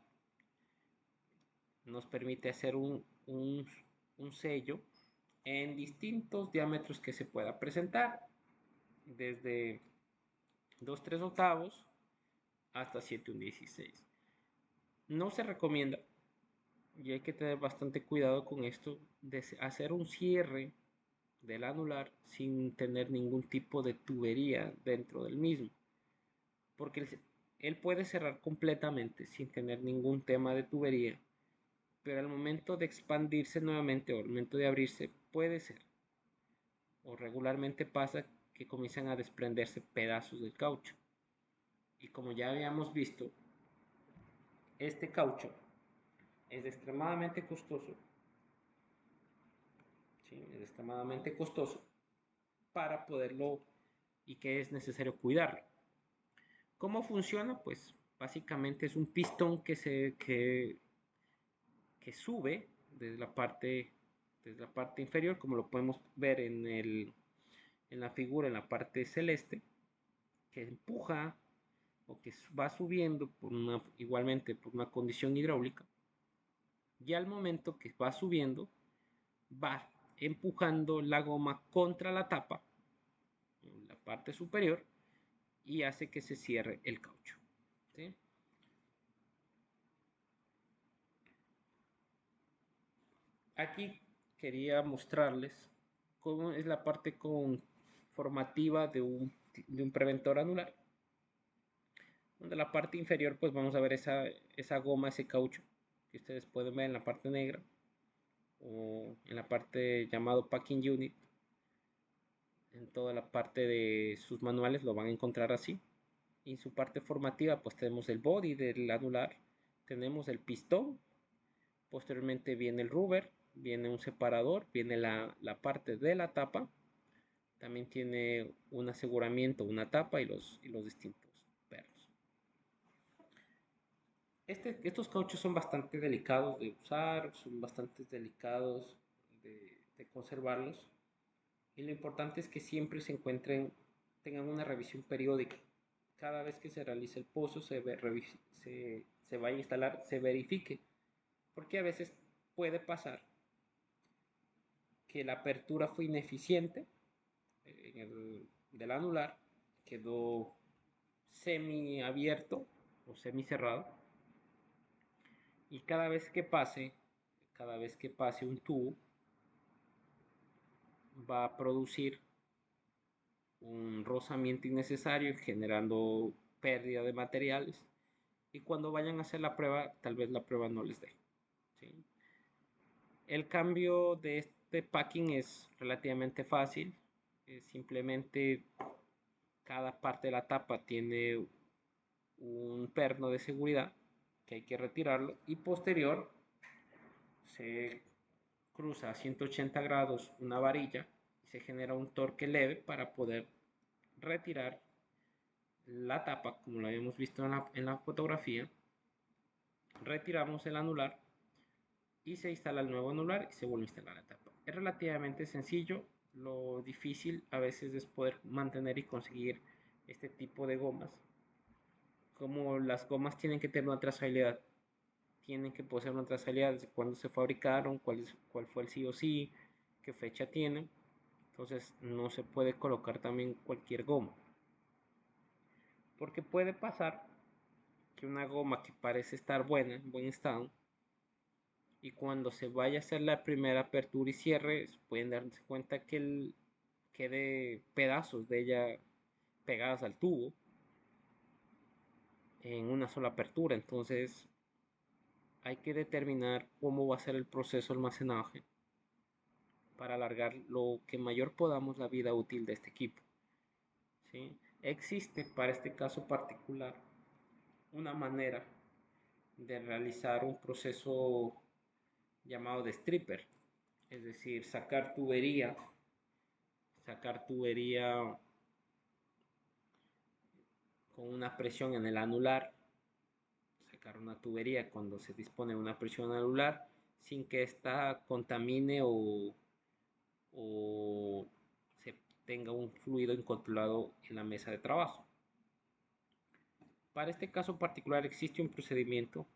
nos permite hacer un sello en distintos diámetros que se pueda presentar, desde 2/3 octavos hasta 7/16. No se recomienda, y hay que tener bastante cuidado con esto, de hacer un cierre del anular sin tener ningún tipo de tubería dentro del mismo, porque él puede cerrar completamente sin tener ningún tema de tubería, pero al momento de expandirse nuevamente o al momento de abrirse puede ser, o regularmente pasa, que comienzan a desprenderse pedazos del caucho. Y como ya habíamos visto, este caucho es extremadamente costoso, ¿sí? Es extremadamente costoso para poderlo, y que es necesario cuidarlo. ¿Cómo funciona? Pues básicamente es un pistón que sube desde la parte inferior, como lo podemos ver en la figura, en la parte celeste, que empuja o que va subiendo igualmente por una condición hidráulica, y al momento que va subiendo, va empujando la goma contra la tapa, en la parte superior, y hace que se cierre el caucho. ¿Sí? Aquí quería mostrarles cómo es la parte conformativa de un preventor anular, donde la parte inferior pues vamos a ver esa goma, ese caucho que ustedes pueden ver en la parte negra, o en la parte llamado packing unit. En toda la parte de sus manuales lo van a encontrar así. Y en su parte formativa pues tenemos el body del anular, tenemos el pistón, posteriormente viene el rubber, viene un separador, viene la parte de la tapa, también tiene un aseguramiento, una tapa y los distintos pernos. Estos cauchos son bastante delicados de usar, son bastante delicados de conservarlos, y lo importante es que siempre tengan una revisión periódica. Cada vez que se realice el pozo, se vaya a instalar, se verifique, porque a veces puede pasar que la apertura fue ineficiente del anular, quedó semi abierto o semi cerrado, y cada vez que pase un tubo, va a producir un rozamiento innecesario generando pérdida de materiales, y cuando vayan a hacer la prueba tal vez la prueba no les dé. ¿Sí? El cambio de este packing es relativamente fácil, simplemente cada parte de la tapa tiene un perno de seguridad que hay que retirarlo, y posterior se cruza a 180 grados una varilla, se genera un torque leve para poder retirar la tapa, como lo habíamos visto en la fotografía. Retiramos el anular y se instala el nuevo anular y se vuelve a instalar la tapa. Es relativamente sencillo, lo difícil a veces es poder mantener y conseguir este tipo de gomas. Como las gomas tienen que tener una trazabilidad, tienen que poseer una trazabilidad de cuándo se fabricaron, cuál fue el sí o sí, qué fecha tienen. Entonces no se puede colocar también cualquier goma. Porque puede pasar que una goma que parece estar buena, en buen estado, y cuando se vaya a hacer la primera apertura y cierre, pueden darse cuenta que quede pedazos de ella pegadas al tubo en una sola apertura. Entonces hay que determinar cómo va a ser el proceso de almacenaje para alargar lo que mayor podamos la vida útil de este equipo. ¿Sí? Existe para este caso particular una manera de realizar un proceso llamado de stripper, es decir, sacar tubería con una presión en el anular, sacar una tubería cuando se dispone de una presión anular sin que ésta contamine o se tenga un fluido incontrolado en la mesa de trabajo. Para este caso particular existe un procedimiento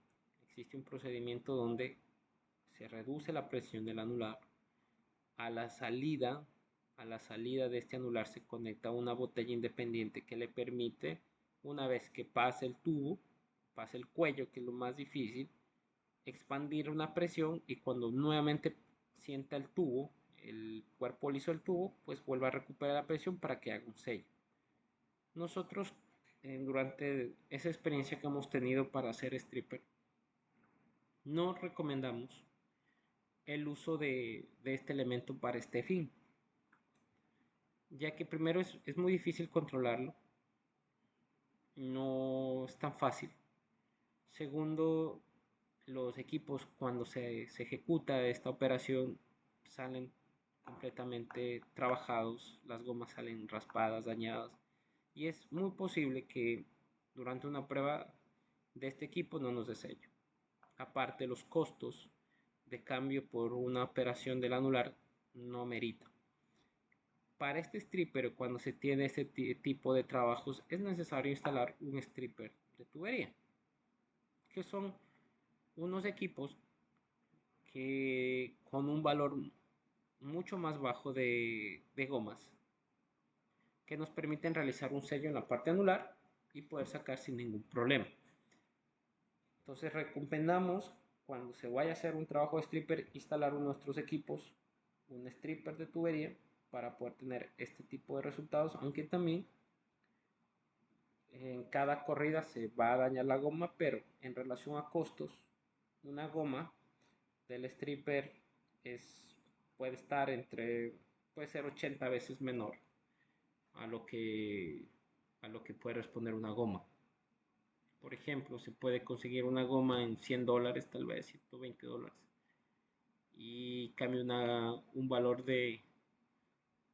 donde se reduce la presión del anular. A la salida, a la salida de este anular se conecta una botella independiente que le permite, una vez que pase el tubo, pase el cuello, que es lo más difícil, expandir una presión y cuando nuevamente sienta el tubo, el cuerpo liso del tubo, pues vuelva a recuperar la presión para que haga un sello. Nosotros, durante esa experiencia que hemos tenido para hacer stripper, no recomendamos el uso de este elemento para este fin, ya que primero es muy difícil controlarlo, no es tan fácil. Segundo, los equipos cuando se ejecuta esta operación salen completamente trabajados, las gomas salen raspadas, dañadas, y es muy posible que durante una prueba de este equipo no nos dé sello. Aparte, los costos de cambio por una operación del anular no merita. Para este stripper, cuando se tiene este tipo de trabajos, es necesario instalar un stripper de tubería, que son unos equipos que con un valor mucho más bajo de gomas, que nos permiten realizar un sello en la parte anular y poder sacar sin ningún problema. Entonces recomendamos cuando se vaya a hacer un trabajo de stripper instalar en nuestros equipos un stripper de tubería para poder tener este tipo de resultados, aunque también en cada corrida se va a dañar la goma, pero en relación a costos, una goma del stripper puede estar puede ser 80 veces menor a a lo que puede responder una goma. Por ejemplo, se puede conseguir una goma en $100, tal vez $120, y cambia un valor de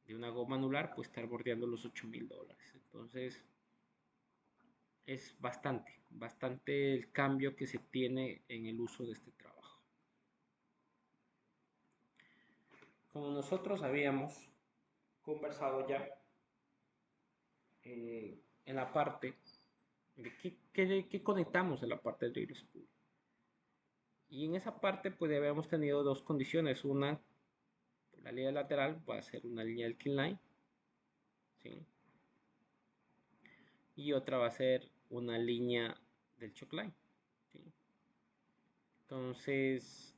una goma anular, pues estar bordeando los $8,000. Entonces, es bastante el cambio que se tiene en el uso de este trabajo. Como nosotros habíamos conversado ya en la parte de qué conectamos en la parte del driller spool. Y en esa parte pues habíamos tenido dos condiciones. Una, la línea lateral va a ser una línea del Line, ¿sí? Y otra va a ser una línea del Line, ¿sí? Entonces,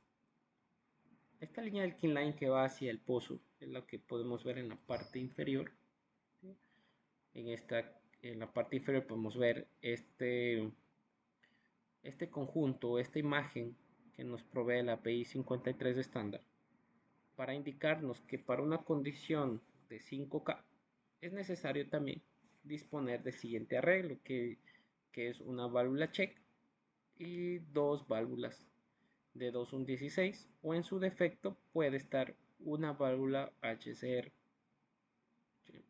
esta línea del Line que va hacia el pozo es la que podemos ver en la parte inferior, ¿sí? En la parte inferior podemos ver este conjunto, esta imagen que nos provee la API 53 de estándar para indicarnos que para una condición de 5K es necesario también disponer del siguiente arreglo, que es una válvula check y dos válvulas de 2 1 16, o en su defecto puede estar una válvula HCR ¿sí?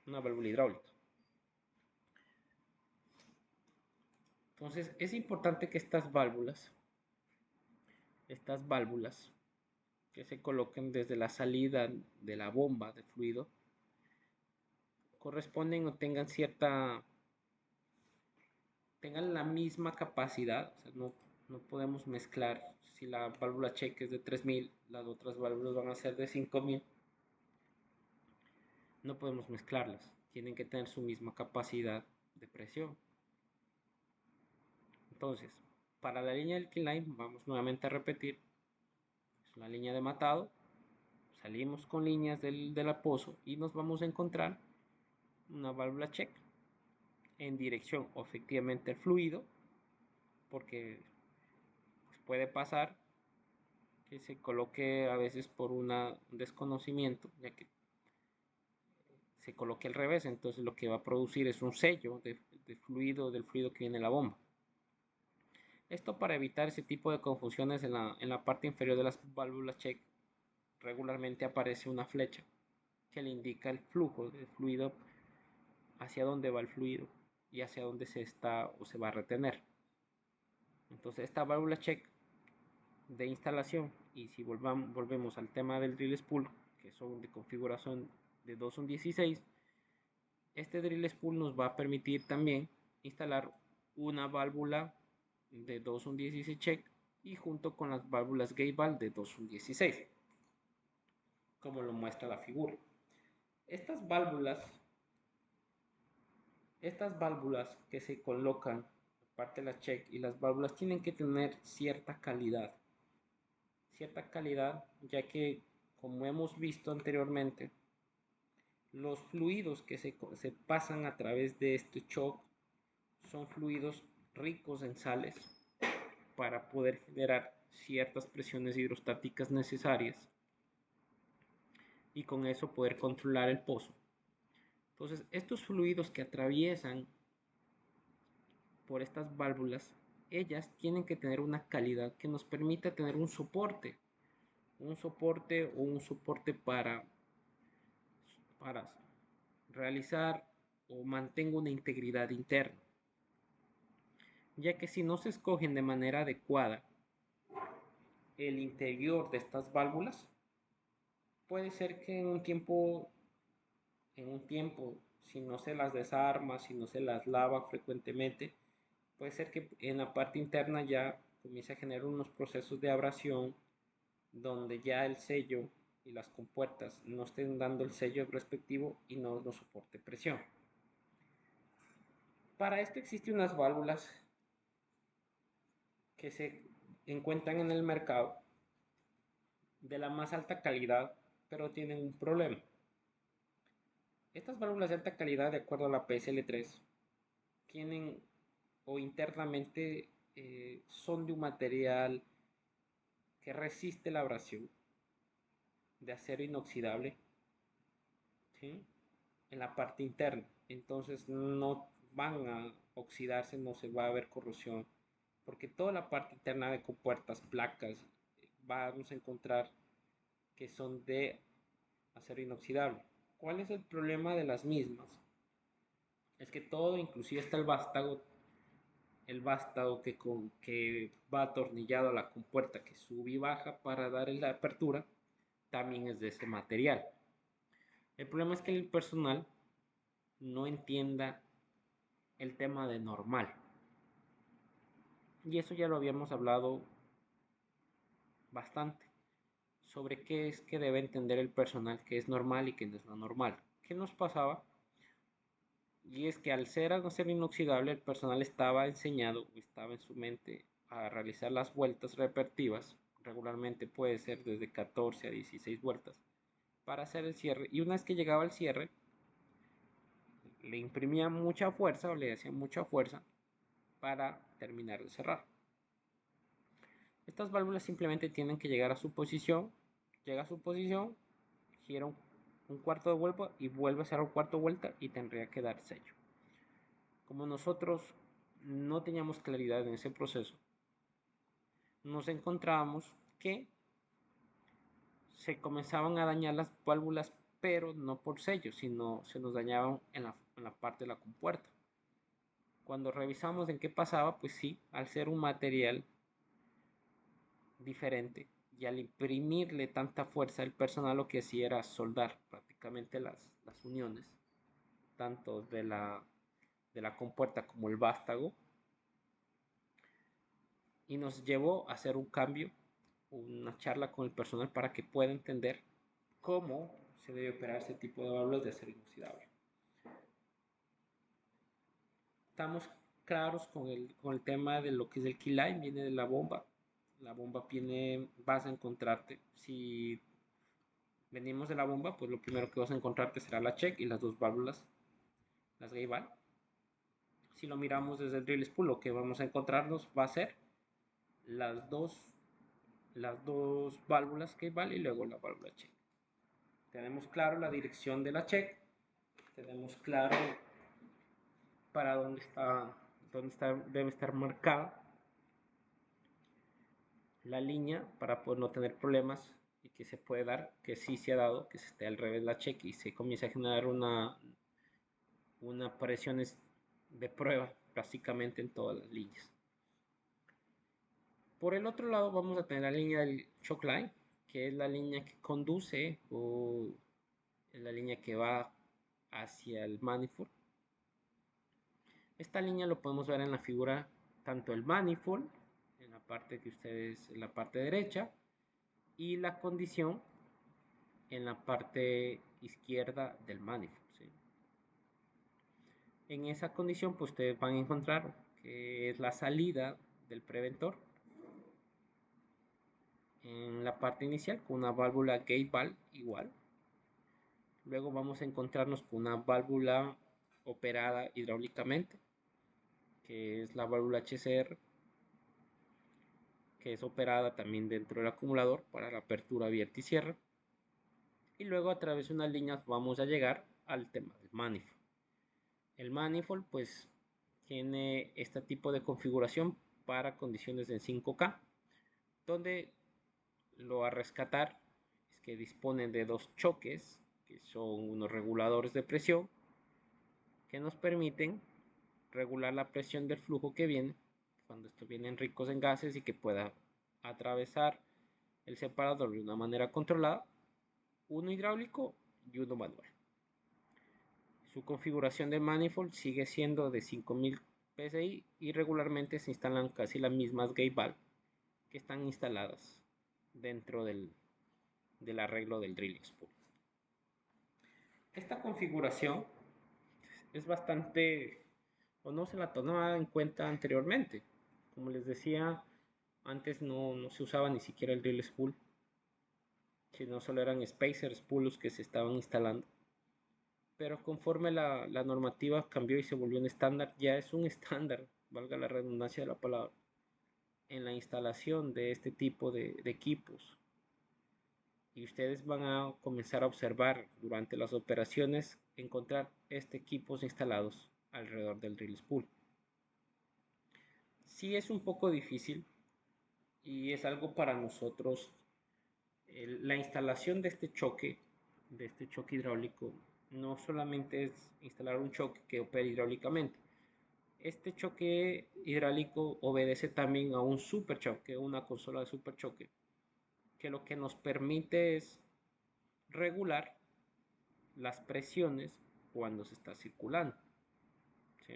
Una válvula hidráulica. Entonces es importante que estas válvulas que se coloquen desde la salida de la bomba de fluido corresponden o tengan la misma capacidad. O sea, no podemos mezclar. Si la válvula check es de 3000, las otras válvulas van a ser de 5000. No podemos mezclarlas. Tienen que tener su misma capacidad de presión. Entonces, para la línea del Line, vamos nuevamente a repetir. Es una línea de matado. Salimos con líneas del pozo y nos vamos a encontrar una válvula check en dirección efectivamente al fluido, porque pues, puede pasar que se coloque a veces por un desconocimiento, ya que se coloque al revés, entonces lo que va a producir es un sello del fluido que viene en la bomba. Esto para evitar ese tipo de confusiones en la parte inferior de las válvulas check, regularmente aparece una flecha que le indica el flujo del fluido, hacia dónde va el fluido y hacia dónde se está o se va a retener. Entonces esta válvula check de instalación, y si volvemos al tema del drill spool, que son de configuración de 2.1.16, este drill spool nos va a permitir también instalar una válvula de 2.1.16 check y junto con las válvulas gate valve de 2.1.16, como lo muestra la figura. Estas válvulas que se colocan parte de la check y las válvulas tienen que tener cierta calidad, ya que, como hemos visto anteriormente, los fluidos que se pasan a través de este choke son fluidos ricos en sales para poder generar ciertas presiones hidrostáticas necesarias y con eso poder controlar el pozo. Entonces, estos fluidos que atraviesan por estas válvulas, ellas tienen que tener una calidad que nos permita tener un soporte para realizar o mantenga una integridad interna, ya que si no se escogen de manera adecuada el interior de estas válvulas, puede ser que en un tiempo, si no se las desarma, si no se las lava frecuentemente, puede ser que en la parte interna ya comience a generar unos procesos de abrasión donde ya el sello y las compuertas no estén dando el sello respectivo y no soporte presión. Para esto existen unas válvulas que se encuentran en el mercado de la más alta calidad, pero tienen un problema. Estas válvulas de alta calidad, de acuerdo a la PSL3, tienen o internamente son de un material que resiste la abrasión, de acero inoxidable, ¿sí? En la parte interna. Entonces no van a oxidarse, no se va a ver corrosión, porque toda la parte interna de compuertas, placas, vamos a encontrar que son de acero inoxidable. ¿Cuál es el problema de las mismas? Es que todo, inclusive está el vástago que va atornillado a la compuerta, que sube y baja para dar la apertura, también es de ese material. El problema es que el personal no entienda el tema de normal. Y eso ya lo habíamos hablado bastante, sobre qué es que debe entender el personal, qué es normal y qué no es no normal. ¿Qué nos pasaba? Y es que al ser acero inoxidable, el personal estaba enseñado, estaba en su mente a realizar las vueltas repetitivas, regularmente puede ser desde 14 a 16 vueltas, para hacer el cierre. Y una vez que llegaba al cierre, le imprimía mucha fuerza o le hacía mucha fuerza para terminar de cerrar. Estas válvulas simplemente tienen que llegar a su posición, llega a su posición, gira un cuarto de vuelta y vuelve a cerrar un cuarto de vuelta y tendría que dar sello. Como nosotros no teníamos claridad en ese proceso, nos encontrábamos que se comenzaban a dañar las válvulas pero no por sello, sino se nos dañaban en la parte de la compuerta. Cuando revisamos en qué pasaba, pues sí, al ser un material diferente y al imprimirle tanta fuerza, el personal lo que hacía era soldar prácticamente las uniones, tanto de la compuerta como el vástago, y nos llevó a hacer un cambio, una charla con el personal para que pueda entender cómo se debe operar este tipo de válvulas de acero inoxidable. Estamos claros con el tema de lo que es el keyline, viene de la bomba. La bomba viene, vas a encontrarte, si venimos de la bomba, pues lo primero que vas a encontrarte será la check y las dos válvulas, las gay valve. Si lo miramos desde el drill spool, lo que vamos a encontrarnos va a ser las dos, las dos válvulas gay valve y luego la válvula check. Tenemos claro la dirección de la check, tenemos claro para dónde está, debe estar marcada la línea para poder no tener problemas y que se puede dar, que sí se ha dado, que se esté al revés la check y se comienza a generar una presión de prueba prácticamente en todas las líneas. Por el otro lado vamos a tener la línea del shock line, que es la línea que conduce o es la línea que va hacia el manifold. Esta línea lo podemos ver en la figura, tanto el manifold, en la parte que ustedes, en la parte derecha, y la condición en la parte izquierda del manifold, ¿sí? En esa condición, pues ustedes van a encontrar que es la salida del preventor en la parte inicial con una válvula gate valve igual. Luego vamos a encontrarnos con una válvula operada hidráulicamente, que es la válvula HCR, que es operada también dentro del acumulador para la apertura, abierta y cierre. Y luego a través de unas líneas vamos a llegar al tema del manifold. El manifold pues tiene este tipo de configuración para condiciones en 5K, donde lo a rescatar es que disponen de dos choques, que son unos reguladores de presión, que nos permiten regular la presión del flujo que viene, cuando estos vienen ricos en gases y que pueda atravesar el separador de una manera controlada, uno hidráulico y uno manual. Su configuración de manifold sigue siendo de 5000 PSI y regularmente se instalan casi las mismas gate valve que están instaladas dentro del arreglo del drilling spool. Esta configuración es bastante, o no se la tomaba en cuenta anteriormente. Como les decía, antes no se usaba ni siquiera el drill spool, sino solo eran spacer spools que se estaban instalando. Pero conforme la normativa cambió y se volvió un estándar, ya es un estándar, valga la redundancia de la palabra, en la instalación de este tipo de equipos. Y ustedes van a comenzar a observar durante las operaciones encontrar equipos instalados alrededor del drill spool. Sí es un poco difícil y es algo para nosotros la instalación de este choque hidráulico. No solamente es instalar un choque que opere hidráulicamente. Este choque hidráulico obedece también a un superchoque, una consola de superchoque, que lo que nos permite es regular las presiones cuando se está circulando, ¿sí?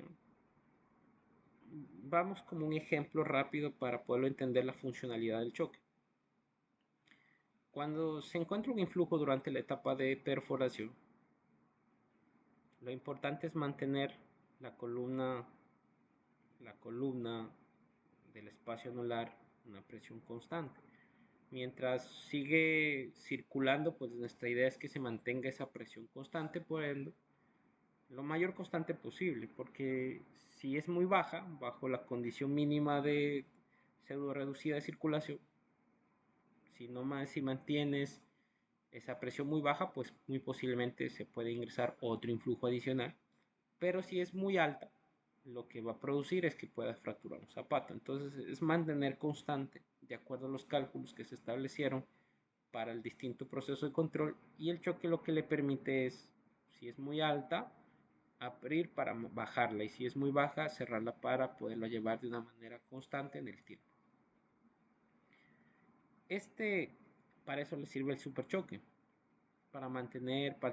Vamos como un ejemplo rápido para poderlo entender la funcionalidad del choque. Cuando se encuentra un influjo durante la etapa de perforación, lo importante es mantener la columna del espacio anular una presión constante. Mientras sigue circulando, pues nuestra idea es que se mantenga esa presión constante, por ende, lo mayor constante posible, porque si es muy baja, bajo la condición mínima de pseudo reducida de circulación, si mantienes esa presión muy baja, pues muy posiblemente se puede ingresar otro influjo adicional, pero si es muy alta, lo que va a producir es que pueda fracturar un zapato. Entonces es mantener constante, de acuerdo a los cálculos que se establecieron, para el distinto proceso de control, y el choque lo que le permite es, si es muy alta, abrir para bajarla, y si es muy baja, cerrarla para poderla llevar de una manera constante en el tiempo. Para eso le sirve el superchoque, para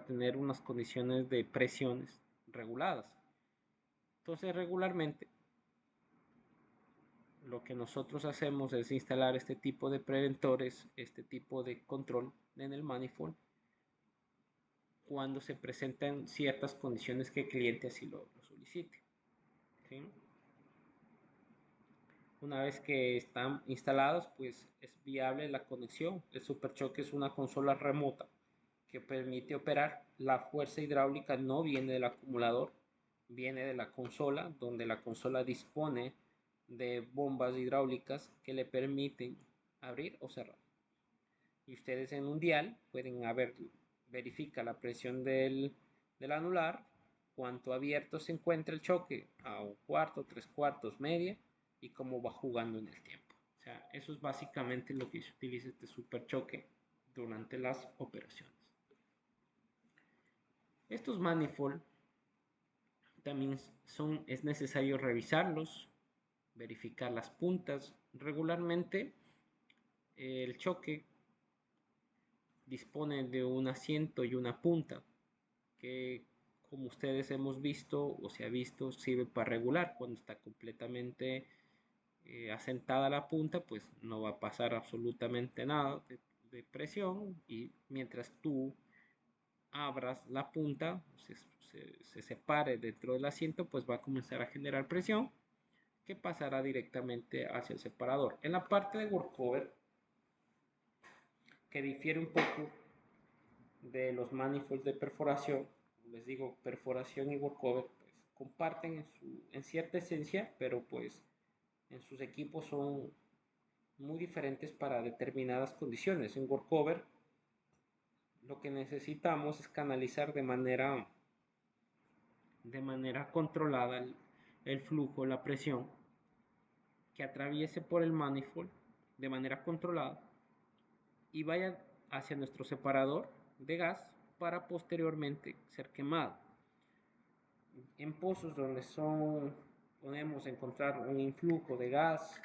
tener unas condiciones de presiones reguladas. Entonces, regularmente lo que nosotros hacemos es instalar este tipo de preventores, este tipo de control en el manifold cuando se presentan ciertas condiciones que el cliente así lo solicite. ¿Sí? Una vez que están instalados, pues es viable la conexión. El superchoque es una consola remota que permite operar. La fuerza hidráulica no viene del acumulador, viene de la consola, donde la consola dispone de bombas hidráulicas que le permiten abrir o cerrar. Y ustedes en un dial pueden verifica la presión del anular, cuánto abierto se encuentra el choque, a un cuarto, tres cuartos, media, y cómo va jugando en el tiempo. O sea, eso es básicamente lo que se utiliza este super choque durante las operaciones. Estos manifold también es necesario revisarlos, verificar las puntas. Regularmente el choque dispone de un asiento y una punta que, como ustedes hemos visto o se ha visto, sirve para regular. Cuando está completamente asentada la punta, pues no va a pasar absolutamente nada de presión, y mientras tú abras la punta, se separe dentro del asiento, pues va a comenzar a generar presión que pasará directamente hacia el separador. En la parte de workover, que difiere un poco de los manifolds de perforación, les digo, perforación y workover, pues comparten en cierta esencia, pero pues en sus equipos son muy diferentes para determinadas condiciones. En workover lo que necesitamos es canalizar de manera controlada el flujo, la presión que atraviese por el manifold de manera controlada y vaya hacia nuestro separador de gas para posteriormente ser quemado. En pozos donde podemos encontrar un influjo de gas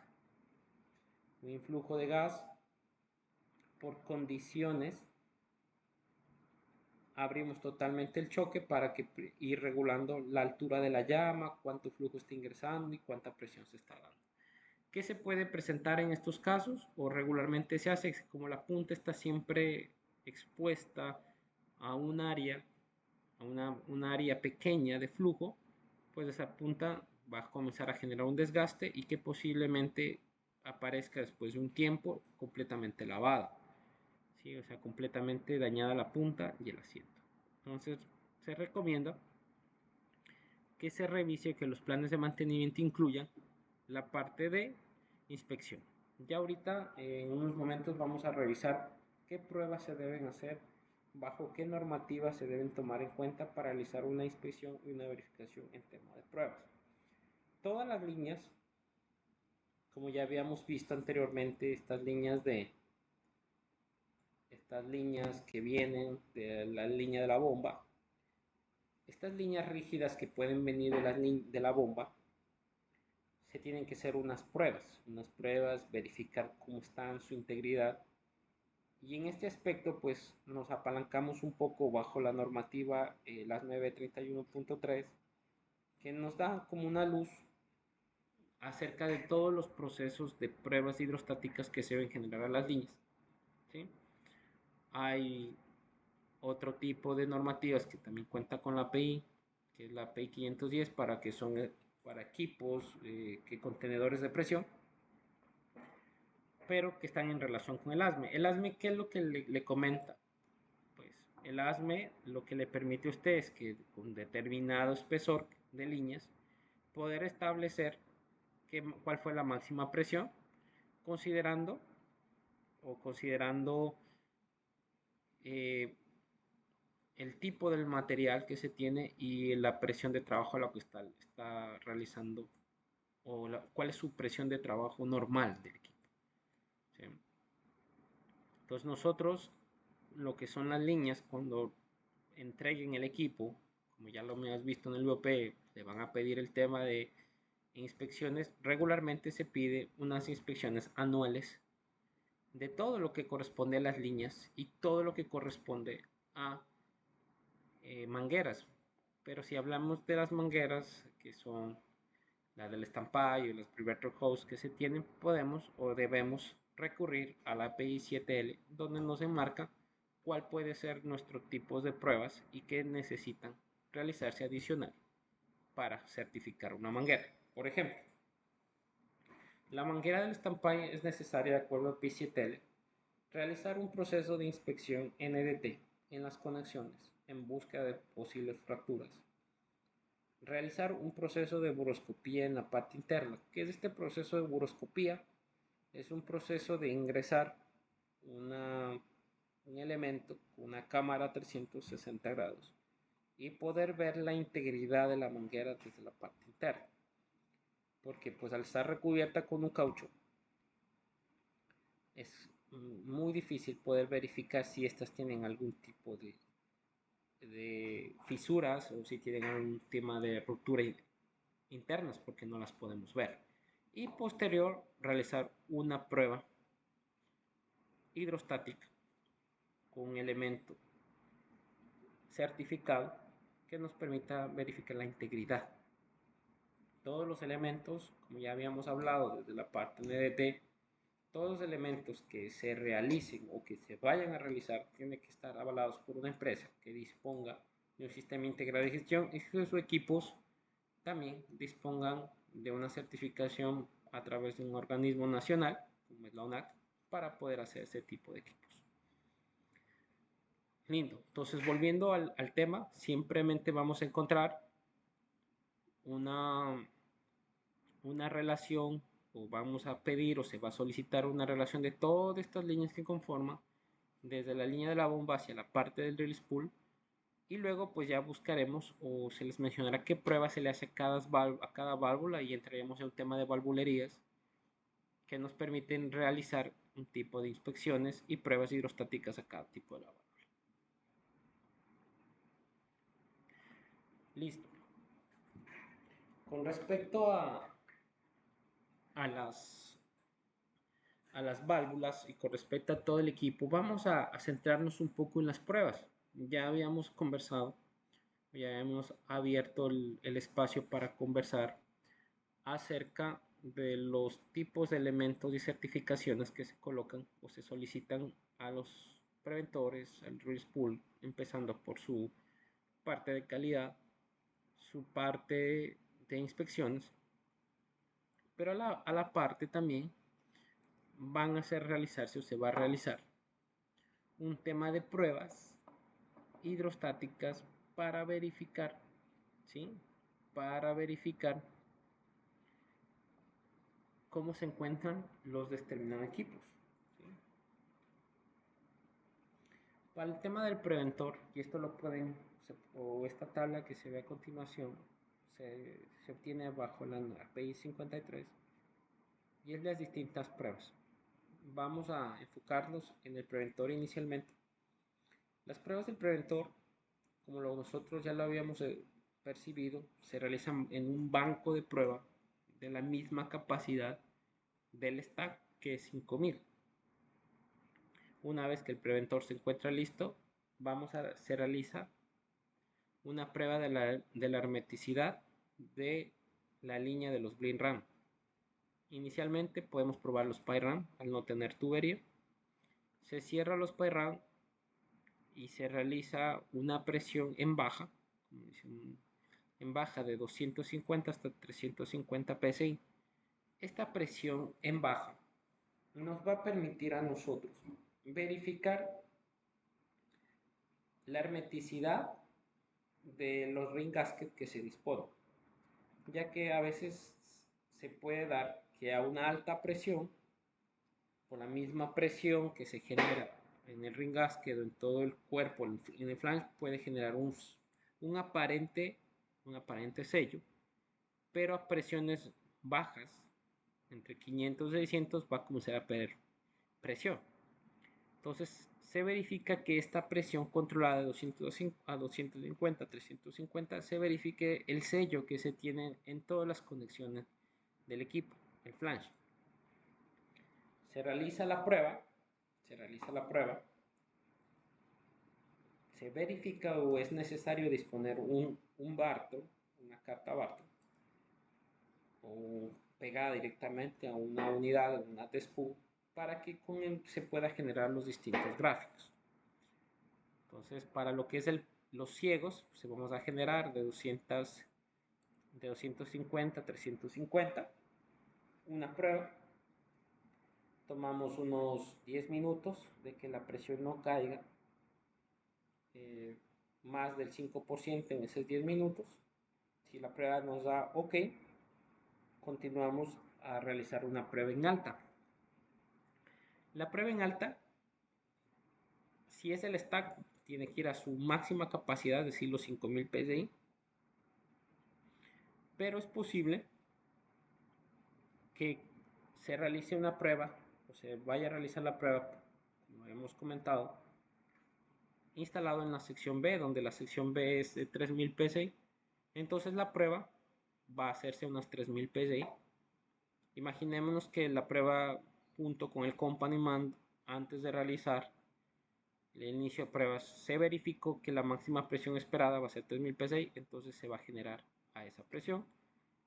por condiciones, abrimos totalmente el choque para ir regulando la altura de la llama, cuánto flujo está ingresando y cuánta presión se está dando. ¿Qué se puede presentar en estos casos? O regularmente se hace, como la punta está siempre expuesta a un área, una área pequeña de flujo, pues esa punta va a comenzar a generar un desgaste y que posiblemente aparezca después de un tiempo completamente lavada, ¿sí? O sea, completamente dañada la punta y el asiento. Entonces, se recomienda que se revise que los planes de mantenimiento incluyan la parte de inspección. Ya ahorita, en unos momentos, vamos a revisar qué pruebas se deben hacer, bajo qué normativas se deben tomar en cuenta para realizar una inspección y una verificación en tema de pruebas. Todas las líneas, como ya habíamos visto anteriormente, estas líneas que vienen de la línea de la bomba, estas líneas rígidas que pueden venir de la bomba, se tienen que hacer unas pruebas, verificar cómo está su integridad. Y en este aspecto, pues nos apalancamos un poco bajo la normativa, las 931.3, que nos da como una luz acerca de todos los procesos de pruebas hidrostáticas que se deben generar a las líneas. ¿Sí? Hay otro tipo de normativas que también cuenta con la API, que es la API 510, para equipos que contenedores de presión, pero que están en relación con el ASME. El ASME, ¿qué es lo que le comenta? Pues el ASME lo que le permite a usted es que con determinado espesor de líneas poder establecer cuál fue la máxima presión, considerando eh, el tipo del material que se tiene y la presión de trabajo a la que está realizando, cuál es su presión de trabajo normal del equipo. ¿Sí? Entonces nosotros, lo que son las líneas, cuando entreguen el equipo, como ya lo has visto en el VP, le van a pedir el tema de inspecciones. Regularmente se pide unas inspecciones anuales de todo lo que corresponde a las líneas y todo lo que corresponde a mangueras. Pero si hablamos de las mangueras, que son la del estampayo y las Preventor Hose que se tienen, podemos o debemos recurrir a la API 7L, donde nos enmarca cuál puede ser nuestro tipo de pruebas y qué necesitan realizarse adicional para certificar una manguera. Por ejemplo, la manguera del estampayo es necesaria, de acuerdo a API 7L, realizar un proceso de inspección NDT en las conexiones en busca de posibles fracturas. Realizar un proceso de buroscopía en la parte interna. ¿Qué es este proceso de buroscopía? Es un proceso de ingresar un elemento con una cámara a 360 grados y poder ver la integridad de la manguera desde la parte interna. Porque pues al estar recubierta con un caucho es muy difícil poder verificar si estas tienen algún tipo de fisuras o si tienen algún tema de ruptura internas, porque no las podemos ver. Y posterior realizar una prueba hidrostática con un elemento certificado que nos permita verificar la integridad. Todos los elementos, como ya habíamos hablado desde la parte NDT, todos los elementos que se realicen o que se vayan a realizar tienen que estar avalados por una empresa que disponga de un sistema integrado de gestión y que sus equipos también dispongan de una certificación a través de un organismo nacional, como es la ONAC, para poder hacer ese tipo de equipos. Lindo. Entonces, volviendo al tema, simplemente vamos a encontrar una relación, o vamos a pedir, o se va a solicitar una relación de todas estas líneas que conforman, desde la línea de la bomba hacia la parte del release pool, y luego pues ya buscaremos o se les mencionará qué prueba se le hace a cada válvula y entraremos en un tema de valvulerías que nos permiten realizar un tipo de inspecciones y pruebas hidrostáticas a cada tipo de la válvula. Listo. Con respecto a las, a las válvulas y con respecto a todo el equipo, vamos a centrarnos un poco en las pruebas. Ya habíamos conversado, ya hemos abierto el espacio para conversar acerca de los tipos de elementos y certificaciones que se colocan o se solicitan a los preventores, al release pool, empezando por su parte de calidad, su parte de inspecciones, pero a la parte también van a realizarse o se va a realizar un tema de pruebas hidrostáticas para verificar, ¿sí? Para verificar cómo se encuentran los determinados equipos. ¿Sí? Para el tema del preventor, y esto lo pueden, o esta tabla que se ve a continuación, se obtiene bajo la API 53 y es las distintas pruebas. Vamos a enfocarnos en el preventor inicialmente. Las pruebas del preventor, como nosotros ya lo habíamos percibido, se realizan en un banco de prueba de la misma capacidad del stack, que es 5000. Una vez que el preventor se encuentra listo, se realiza una prueba de la hermeticidad de la línea de los Blin Ram. Inicialmente podemos probar los PyRAM al no tener tubería. Se cierra los PyRAM y se realiza una presión en baja, en baja de 250 hasta 350 psi. Esta presión en baja nos va a permitir a nosotros verificar la hermeticidad de los ring gasket que se disponen, ya que a veces se puede dar que a una alta presión, por la misma presión que se genera en el ring gasket o en todo el cuerpo, en el flange, puede generar un aparente sello, pero a presiones bajas, entre 500 y 600, va a comenzar a perder presión. Entonces se verifica que esta presión controlada de 205 a 250, 350, se verifique el sello que se tiene en todas las conexiones del equipo, el flange. Se realiza la prueba, se verifica o es necesario disponer un Barto, una carta Barto, o pegada directamente a una unidad, una TESPU, para que con él se pueda generar los distintos gráficos. Entonces, para lo que es los ciegos, pues vamos a generar de 250 a 350 una prueba. Tomamos unos 10 minutos de que la presión no caiga más del 5% en esos 10 minutos. Si la prueba nos da OK, continuamos a realizar una prueba en alta. La prueba en alta, si es el stack, tiene que ir a su máxima capacidad, es decir, los 5000 PSI. Pero es posible que se realice una prueba, o se vaya a realizar la prueba, como hemos comentado, instalado en la sección B, donde la sección B es de 3000 PSI. Entonces la prueba va a hacerse unas 3000 PSI. Imaginémonos que la prueba junto con el company man, antes de realizar el inicio de pruebas, se verificó que la máxima presión esperada va a ser 3000 PSI, entonces se va a generar a esa presión.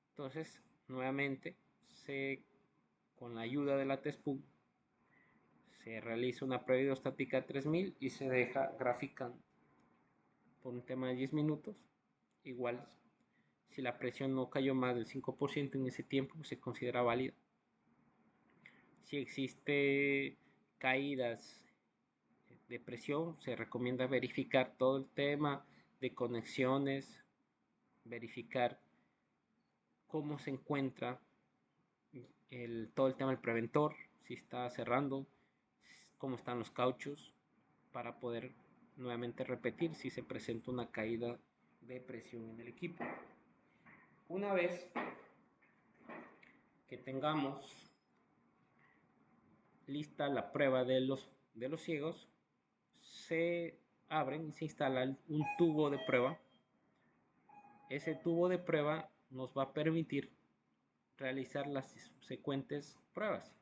Entonces, nuevamente, con la ayuda de la TESPU, se realiza una prueba hidrostática de 3000 y se deja graficando por un tema de 10 minutos. Igual, si la presión no cayó más del 5% en ese tiempo, pues se considera válida. Si existe caídas de presión, se recomienda verificar todo el tema de conexiones, verificar cómo se encuentra todo el tema del preventor, si está cerrando, cómo están los cauchos, para poder nuevamente repetir si se presenta una caída de presión en el equipo. Una vez que tengamos lista la prueba de los ciegos, se abren y se instala un tubo de prueba. Ese tubo de prueba nos va a permitir realizar las subsecuentes pruebas.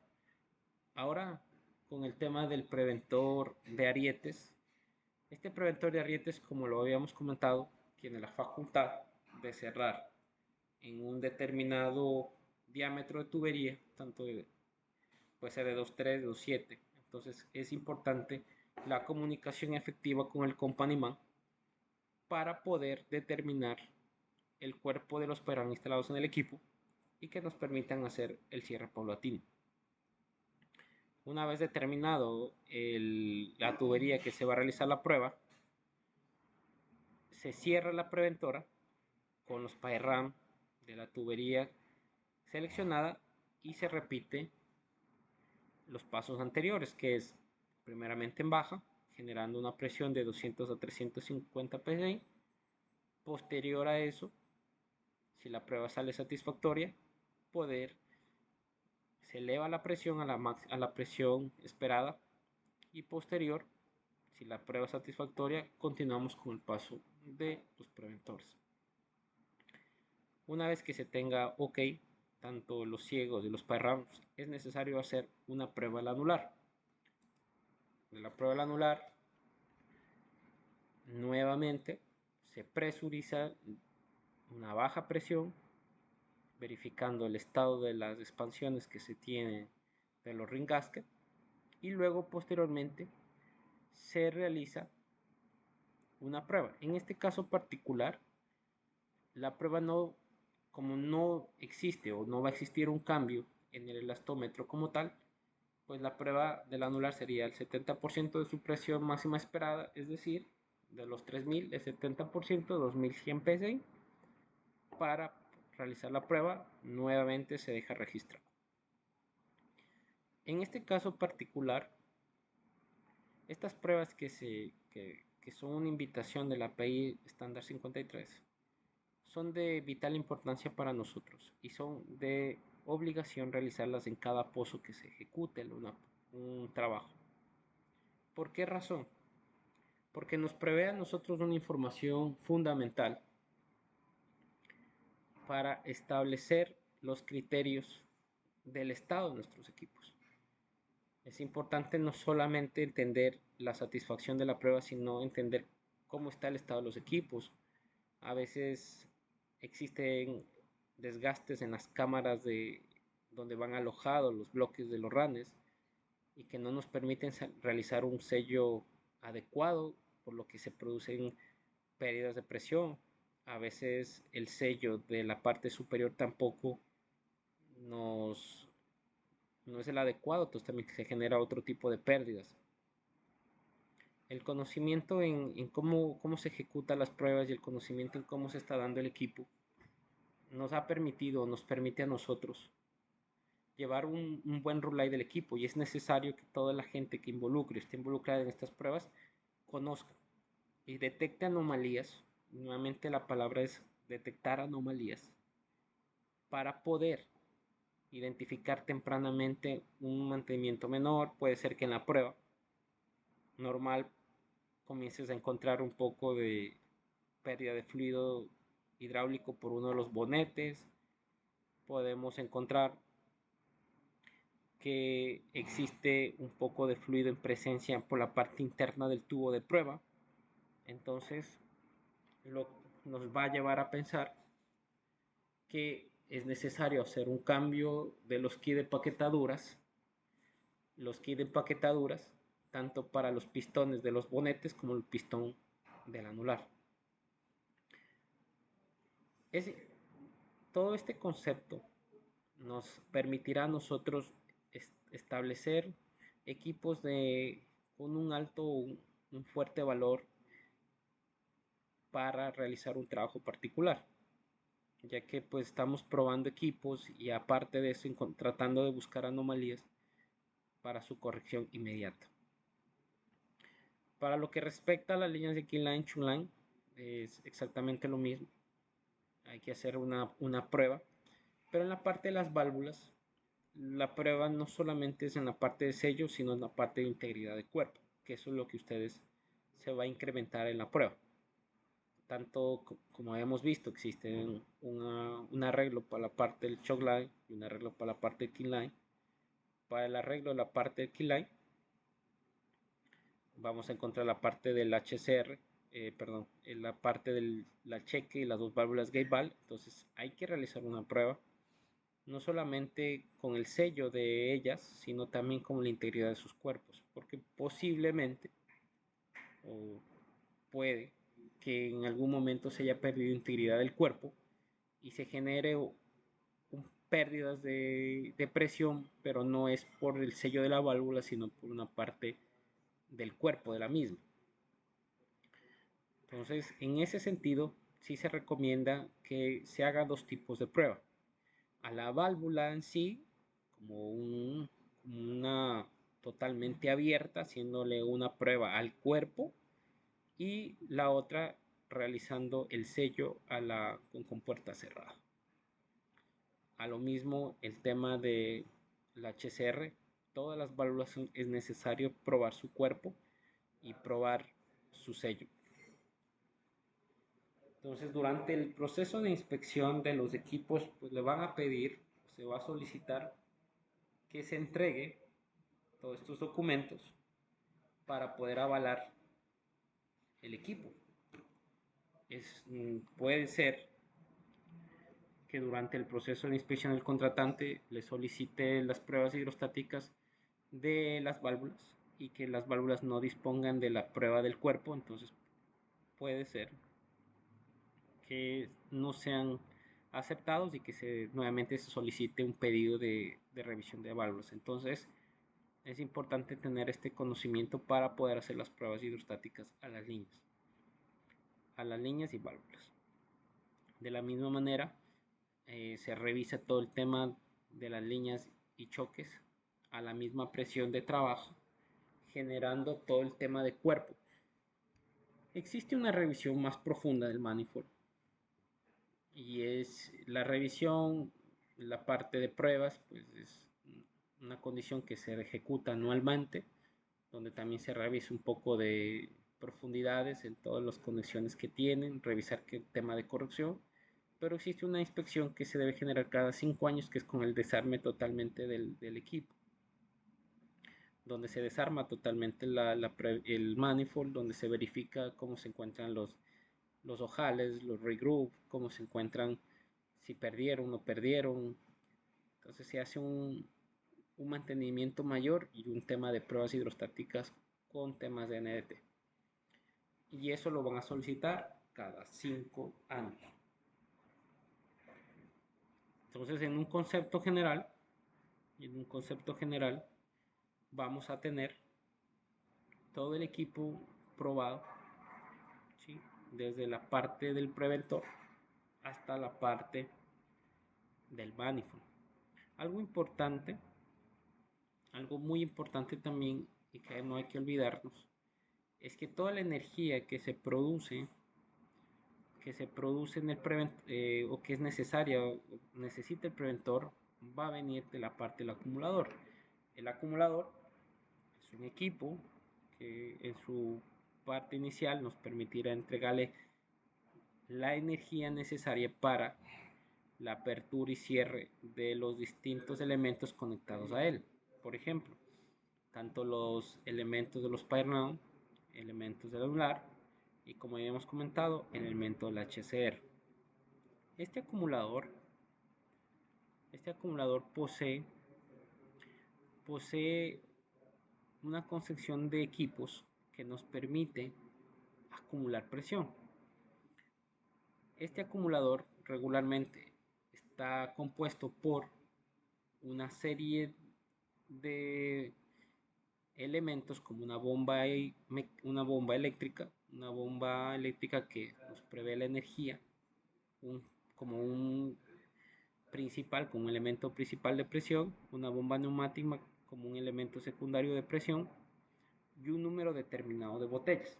Ahora, con el tema del preventor de arietes, este preventor de arietes, como lo habíamos comentado, tiene la facultad de cerrar en un determinado diámetro de tubería, tanto puede ser de 2.3, 2.7. Entonces es importante la comunicación efectiva con el company man para poder determinar el cuerpo de los PRAM instalados en el equipo y que nos permitan hacer el cierre paulatino. Una vez determinado la tubería que se va a realizar la prueba, se cierra la preventora con los PRAM de la tubería seleccionada y se repite los pasos anteriores, que es primeramente en baja, generando una presión de 200 a 350 PSI. Posterior a eso, si la prueba sale satisfactoria, se eleva la presión a la presión esperada, y posterior, si la prueba es satisfactoria, continuamos con el paso de los preventores. Una vez que se tenga OK, tanto los ciegos y los PRAM, es necesario hacer una prueba al anular. De la prueba al anular, nuevamente se presuriza una baja presión, verificando el estado de las expansiones que se tienen de los ring gasket, y luego posteriormente se realiza una prueba. En este caso particular, la prueba como no existe o no va a existir un cambio en el elastómetro como tal, pues la prueba del anular sería el 70% de su presión máxima esperada, es decir, de los 3000, el 70%, 2100 PSI. Para realizar la prueba, nuevamente se deja registrar. En este caso particular, estas pruebas que son una invitación de la API estándar 53 son de vital importancia para nosotros y son de obligación realizarlas en cada pozo que se ejecute un trabajo. ¿Por qué razón? Porque nos provee a nosotros una información fundamental para establecer los criterios del estado de nuestros equipos. Es importante no solamente entender la satisfacción de la prueba, sino entender cómo está el estado de los equipos. A veces existen desgastes en las cámaras de donde van alojados los bloques de los RANes y que no nos permiten realizar un sello adecuado, por lo que se producen pérdidas de presión. A veces el sello de la parte superior tampoco nos, no es el adecuado, entonces también se genera otro tipo de pérdidas. El conocimiento en cómo se ejecutan las pruebas y el conocimiento en cómo se está dando el equipo nos ha permitido, nos permite a nosotros llevar un buen rulay del equipo, y es necesario que toda la gente que esté involucrada en estas pruebas conozca y detecte anomalías. Nuevamente la palabra es detectar anomalías para poder identificar tempranamente un mantenimiento menor. Puede ser que en la prueba normal comiences a encontrar un poco de pérdida de fluido hidráulico por uno de los bonetes. Podemos encontrar que existe un poco de fluido en presencia por la parte interna del tubo de prueba. Entonces nos va a llevar a pensar que es necesario hacer un cambio de los kits de empaquetaduras. Los kits de empaquetaduras tanto para los pistones de los bonetes como el pistón del anular. Todo este concepto nos permitirá a nosotros establecer equipos con un alto, un fuerte valor para realizar un trabajo particular, ya que pues estamos probando equipos y aparte de eso tratando de buscar anomalías para su corrección inmediata. Para lo que respecta a las líneas de Keyline, Chunline, es exactamente lo mismo. Hay que hacer una prueba, pero en la parte de las válvulas, la prueba no solamente es en la parte de sello, sino en la parte de integridad de cuerpo, que eso es lo que ustedes se va a incrementar en la prueba. Tanto como hemos visto, existe un arreglo para la parte del choke line y un arreglo para la parte del key line. Para el arreglo de la parte del key line, vamos a encontrar la parte del HCR, en la parte de la cheque y las dos válvulas gate valve. Entonces hay que realizar una prueba, no solamente con el sello de ellas, sino también con la integridad de sus cuerpos, porque posiblemente o puede que en algún momento se haya perdido integridad del cuerpo y se genere pérdidas de presión, pero no es por el sello de la válvula, sino por una parte del cuerpo de la misma. Entonces, en ese sentido, sí se recomienda que se haga dos tipos de prueba. A la válvula en sí, como una totalmente abierta, haciéndole una prueba al cuerpo, y la otra realizando el sello con compuerta cerrada. A lo mismo el tema de la HCR, todas las válvulas es necesario probar su cuerpo y probar su sello. Entonces, durante el proceso de inspección de los equipos, pues le van a pedir, se va a solicitar que se entregue todos estos documentos para poder avalar el equipo. Puede ser que durante el proceso de inspección el contratante le solicite las pruebas hidrostáticas de las válvulas y que las válvulas no dispongan de la prueba del cuerpo. Entonces puede ser que no sean aceptados y que nuevamente se solicite un pedido de revisión de válvulas. Entonces es importante tener este conocimiento para poder hacer las pruebas hidrostáticas a las líneas y válvulas. De la misma manera, se revisa todo el tema de las líneas y choques a la misma presión de trabajo, generando todo el tema de cuerpo. Existe una revisión más profunda del manifold y es la revisión, la parte de pruebas, pues es una condición que se ejecuta anualmente donde también se revisa un poco de profundidades en todas las conexiones que tienen, revisar qué tema de corrección, pero existe una inspección que se debe generar cada 5 años, que es con el desarme totalmente del equipo, donde se desarma totalmente el manifold, donde se verifica cómo se encuentran los ojales, los regroup, cómo se encuentran, si perdieron o no perdieron. Entonces se hace un mantenimiento mayor y un tema de pruebas hidrostáticas con temas de NDT. Y eso lo van a solicitar cada 5 años. Entonces, en un concepto general, vamos a tener todo el equipo probado, ¿sí? Desde la parte del preventor hasta la parte del manifold. Algo importante, algo muy importante también y que no hay que olvidarnos, es que toda la energía que se produce en el o que es necesaria o necesita el preventor va a venir de la parte del acumulador. El acumulador es un equipo que en su parte inicial nos permitirá entregarle la energía necesaria para la apertura y cierre de los distintos elementos conectados a él. Por ejemplo, tanto los elementos de los Pyround, elementos del anular y, como ya hemos comentado, el elemento del HCR. Este acumulador, este acumulador posee una concepción de equipos que nos permite acumular presión. Este acumulador regularmente está compuesto por una serie de elementos como una bomba eléctrica que nos provee la energía, como un como un elemento principal de presión, una bomba neumática como un elemento secundario de presión y un número determinado de botellas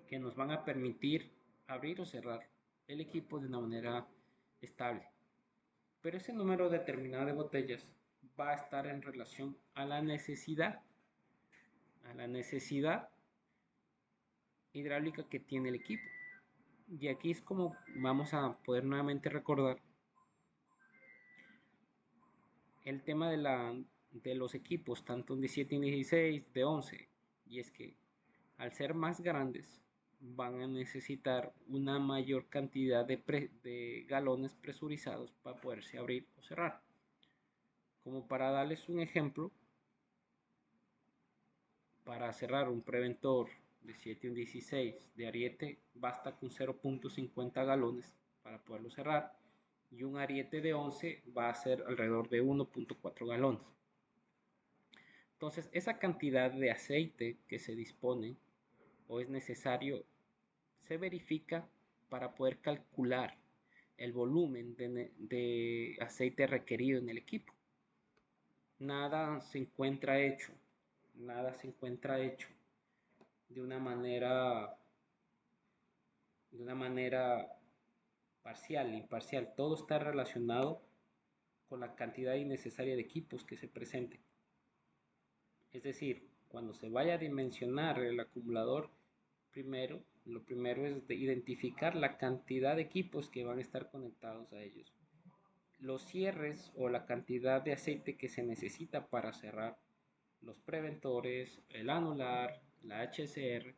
que nos van a permitir abrir o cerrar el equipo de una manera estable. Pero ese número determinado de botellas va a estar en relación a la necesidad hidráulica que tiene el equipo. Y aquí es como vamos a poder nuevamente recordar el tema de los equipos, tanto de 7 y 16, de 11. Y es que al ser más grandes van a necesitar una mayor cantidad de galones presurizados para poderse abrir o cerrar. Como para darles un ejemplo, para cerrar un preventor de 7 y un 16 de ariete basta con 0.50 galones para poderlo cerrar, y un ariete de 11 va a ser alrededor de 1.4 galones. Entonces, esa cantidad de aceite que se dispone o es necesario se verifica para poder calcular el volumen de aceite requerido en el equipo. Nada se encuentra hecho de una manera parcial, imparcial. Todo está relacionado con la cantidad innecesaria de equipos que se presenten. Es decir, cuando se vaya a dimensionar el acumulador, lo primero es identificar la cantidad de equipos que van a estar conectados a ellos, los cierres o la cantidad de aceite que se necesita para cerrar los preventores, el anular, la HCR,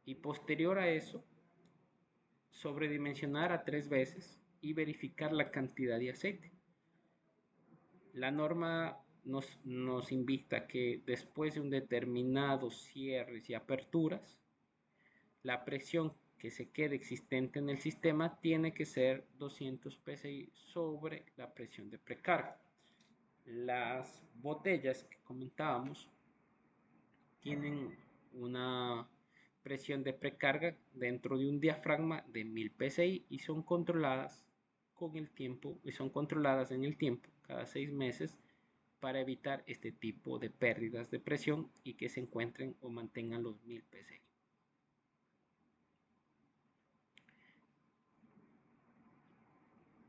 y posterior a eso sobredimensionar a 3 veces y verificar la cantidad de aceite. La norma nos invita que después de un determinado cierres y aperturas, la presión que se quede existente en el sistema tiene que ser 200 psi sobre la presión de precarga. Las botellas que comentábamos tienen una presión de precarga dentro de un diafragma de 1000 psi y son controladas con el tiempo y son controladas en el tiempo cada 6 meses para evitar este tipo de pérdidas de presión y que se encuentren o mantengan los 1000 psi.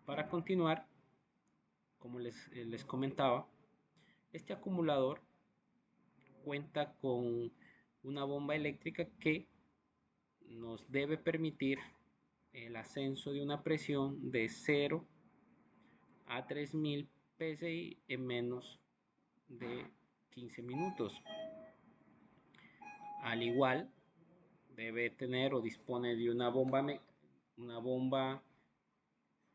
Para continuar, como les comentaba, este acumulador cuenta con una bomba eléctrica que nos debe permitir el ascenso de una presión de 0 a 3000 psi en menos de 15 minutos. Al igual, debe tener o dispone de una bomba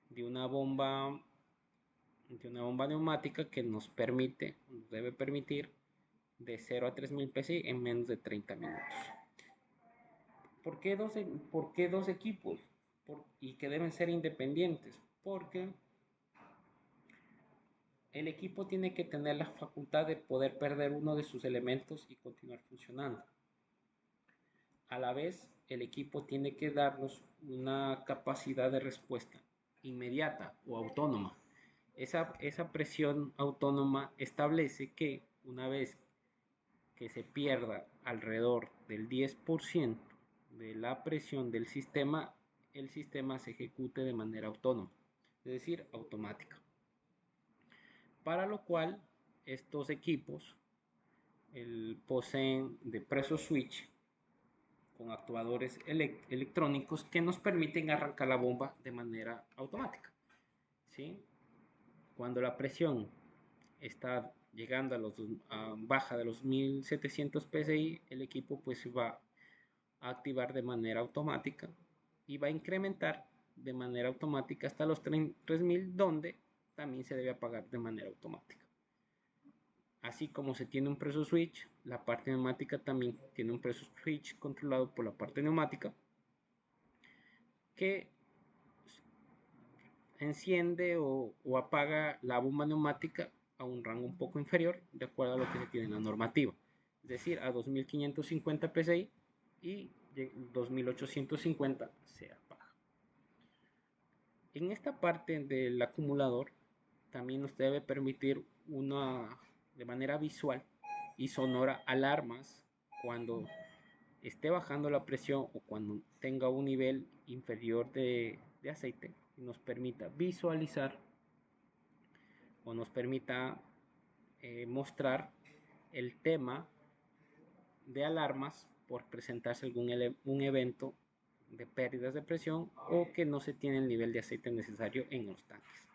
de una bomba neumática que nos debe permitir de 0 a 3000 psi en menos de 30 minutos. ¿Por qué dos equipos? Y que deben ser independientes, porque el equipo tiene que tener la facultad de poder perder uno de sus elementos y continuar funcionando. A la vez, el equipo tiene que darnos una capacidad de respuesta inmediata o autónoma. Esa presión autónoma establece que una vez que se pierda alrededor del 10% de la presión del sistema, el sistema se ejecute de manera autónoma, es decir, automática. Para lo cual, estos equipos poseen de pressure switch con actuadores electrónicos que nos permiten arrancar la bomba de manera automática. ¿Sí? Cuando la presión está llegando a baja de los 1700 psi, el equipo pues va a activar de manera automática y va a incrementar de manera automática hasta los 3000, donde también se debe apagar de manera automática. Así como se tiene un pressure switch, la parte neumática también tiene un pressure switch controlado por la parte neumática que enciende o apaga la bomba neumática a un rango un poco inferior de acuerdo a lo que se tiene en la normativa, es decir, a 2550 psi y 2850 se apaga. En esta parte del acumulador también nos debe permitir de manera visual y sonora alarmas cuando esté bajando la presión o cuando tenga un nivel inferior de aceite y nos permita visualizar o nos permita mostrar el tema de alarmas por presentarse un evento de pérdidas de presión o que no se tiene el nivel de aceite necesario en los tanques.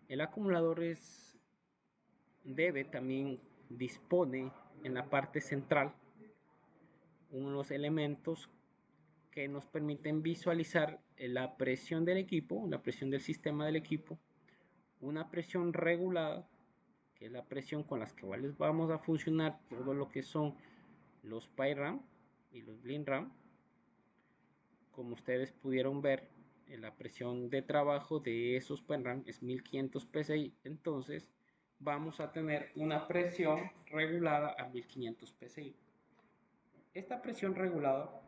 El acumulador también dispone en la parte central unos elementos que nos permiten visualizar la presión del equipo, la presión del sistema del equipo, una presión regulada, que es la presión con las que vamos a funcionar todo lo que son los PyRAM y los BlingRAM. Como ustedes pudieron ver, la presión de trabajo de esos PyRAM es 1500 psi, entonces vamos a tener una presión regulada a 1500 psi. Esta presión regulada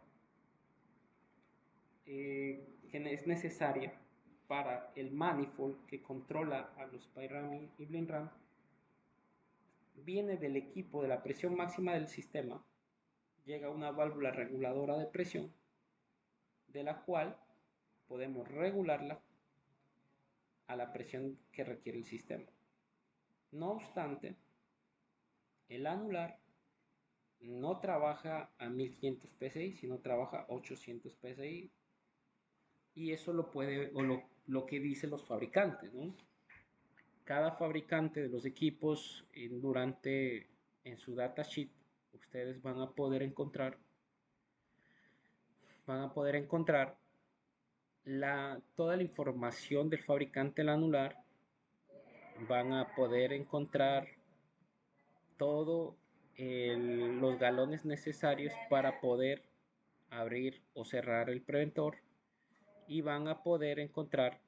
es necesaria para el manifold que controla a los PyRAM y BlingRAM. Viene del equipo de la presión máxima del sistema, llega una válvula reguladora de presión, de la cual podemos regularla a la presión que requiere el sistema. No obstante, el anular no trabaja a 1500 psi, sino trabaja a 800 psi. Y eso lo que dicen los fabricantes, ¿no? Cada fabricante de los equipos en su datasheet, ustedes van a poder encontrar toda la información del fabricante del anular, van a poder encontrar todos los galones necesarios para poder abrir o cerrar el preventor y van a poder encontrar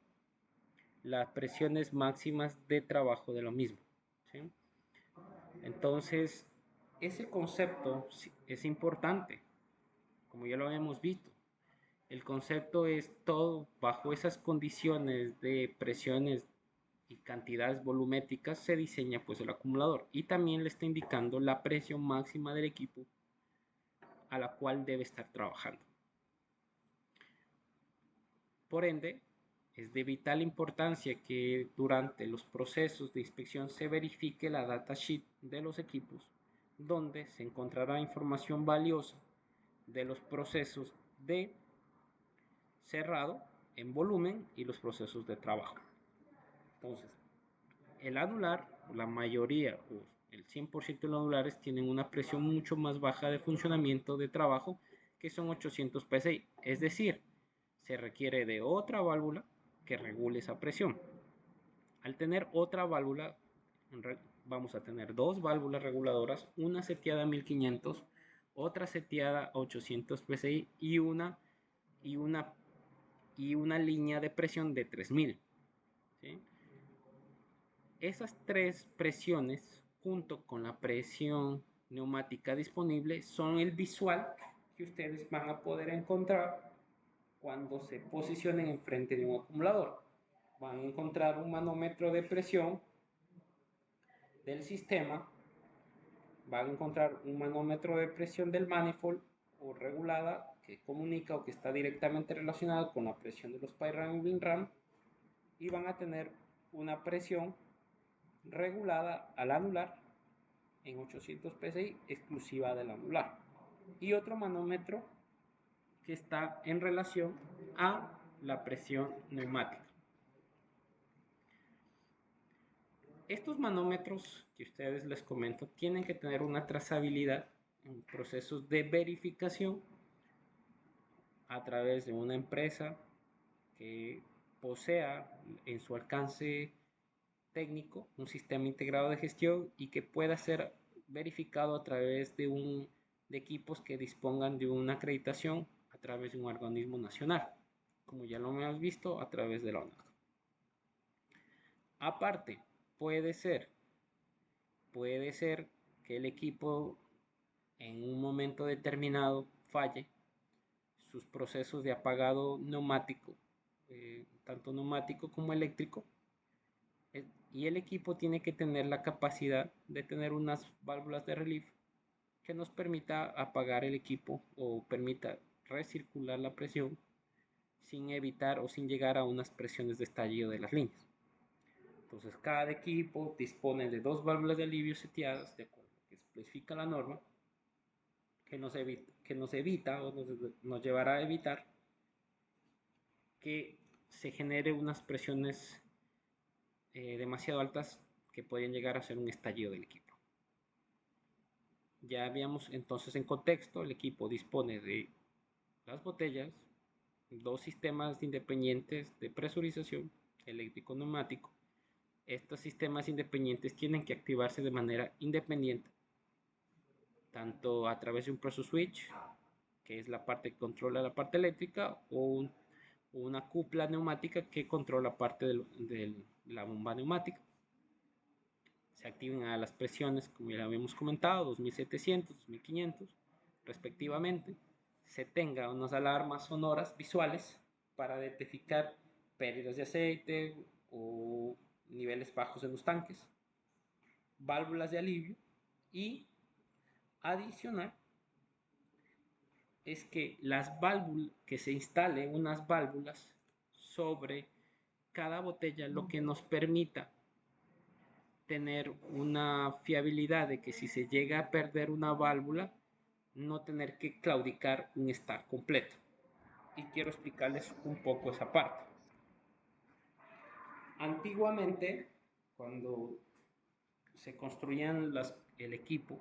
las presiones máximas de trabajo de lo mismo, ¿sí? Entonces, ese concepto es importante, como ya lo habíamos visto. El concepto es todo bajo esas condiciones de presiones y cantidades volumétricas se diseña pues el acumulador y también le está indicando la presión máxima del equipo a la cual debe estar trabajando. Por ende, Es de vital importancia que durante los procesos de inspección se verifique la datasheet de los equipos, donde se encontrará información valiosa de los procesos de cerrado en volumen y los procesos de trabajo. Entonces, el anular, la mayoría o el 100% de los anulares tienen una presión mucho más baja de funcionamiento de trabajo, que son 800 psi. Es decir, se requiere de otra válvula que regule esa presión. Al tener otra válvula, vamos a tener dos válvulas reguladoras, una seteada a 1500, otra seteada a 800 psi y una línea de presión de 3000. ¿Sí? Esas tres presiones, junto con la presión neumática disponible, son el visual que ustedes van a poder encontrar cuando se posicionen enfrente de un acumulador. Van a encontrar un manómetro de presión del sistema, van a encontrar un manómetro de presión del manifold o regulada que comunica o que está directamente relacionado con la presión de los PyRAM y WinRAM, y van a tener una presión regulada al anular en 800 psi exclusiva del anular, y otro manómetro que está en relación a la presión neumática. Estos manómetros que ustedes les comento tienen que tener una trazabilidad en procesos de verificación a través de una empresa que posea en su alcance técnico un sistema integrado de gestión y que pueda ser verificado a través de equipos que dispongan de una acreditación a través de un organismo nacional, como ya lo hemos visto a través de la ONAC. Aparte, puede ser que el equipo en un momento determinado falle sus procesos de apagado neumático, tanto neumático como eléctrico, y el equipo tiene que tener la capacidad de tener unas válvulas de relief que nos permita apagar el equipo o permita recircular la presión sin evitar o sin llegar a unas presiones de estallido de las líneas. Entonces, cada equipo dispone de dos válvulas de alivio seteadas de acuerdo a lo que especifica la norma, que nos evita o nos llevará a evitar que se genere unas presiones demasiado altas que pueden llegar a ser un estallido del equipo. Ya habíamos entonces en contexto, el equipo dispone de las botellas, dos sistemas independientes de presurización, eléctrico neumático. Estos sistemas independientes tienen que activarse de manera independiente, tanto a través de un process switch, que es la parte que controla la parte eléctrica, o una cupla neumática que controla la parte de la bomba neumática. Se activan a las presiones, como ya habíamos comentado, 2700, 2500 respectivamente. Se tenga unas alarmas sonoras visuales para detectar pérdidas de aceite o niveles bajos en los tanques, válvulas de alivio, y adicional es que que se instale unas válvulas sobre cada botella, lo que nos permita tener una fiabilidad de que si se llega a perder una válvula, no tener que claudicar un stack completo. Y quiero explicarles un poco esa parte. Antiguamente, cuando se construían el equipo,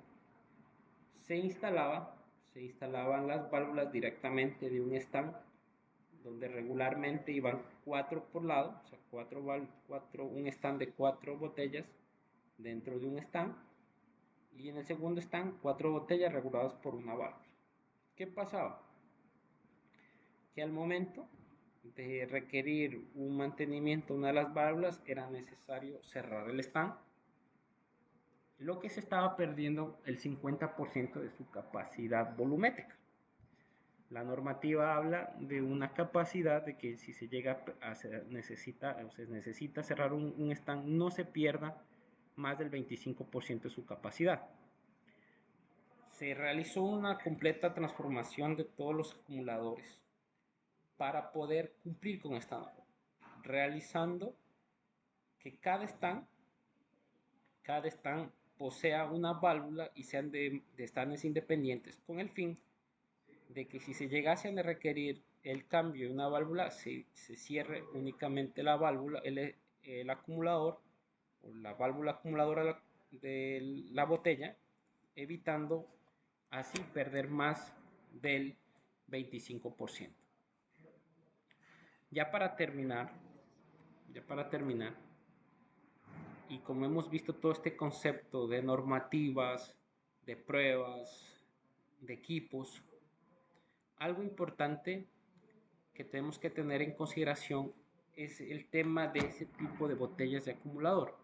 se instalaban las válvulas directamente de un stand, donde regularmente iban 4 por lado, o sea, un stand de 4 botellas dentro de un stand, y en el segundo stand 4 botellas reguladas por una válvula. ¿Qué pasaba? Que al momento de requerir un mantenimiento de una de las válvulas era necesario cerrar el stand, lo que se estaba perdiendo el 50% de su capacidad volumétrica. La normativa habla de una capacidad de que si se llega a se necesita cerrar un stand, no se pierda más del 25% de su capacidad. Se realizó una completa transformación de todos los acumuladores para poder cumplir con esta norma. realizando que cada stand posea una válvula y sean de stands independientes, con el fin de que si se llegase a requerir el cambio de una válvula, se cierre únicamente la válvula, el acumulador o la válvula acumuladora de la botella, evitando así perder más del 25%. Ya para terminar, y como hemos visto todo este concepto de normativas, de pruebas, de equipos, algo importante que tenemos que tener en consideración es el tema de ese tipo de botellas de acumulador.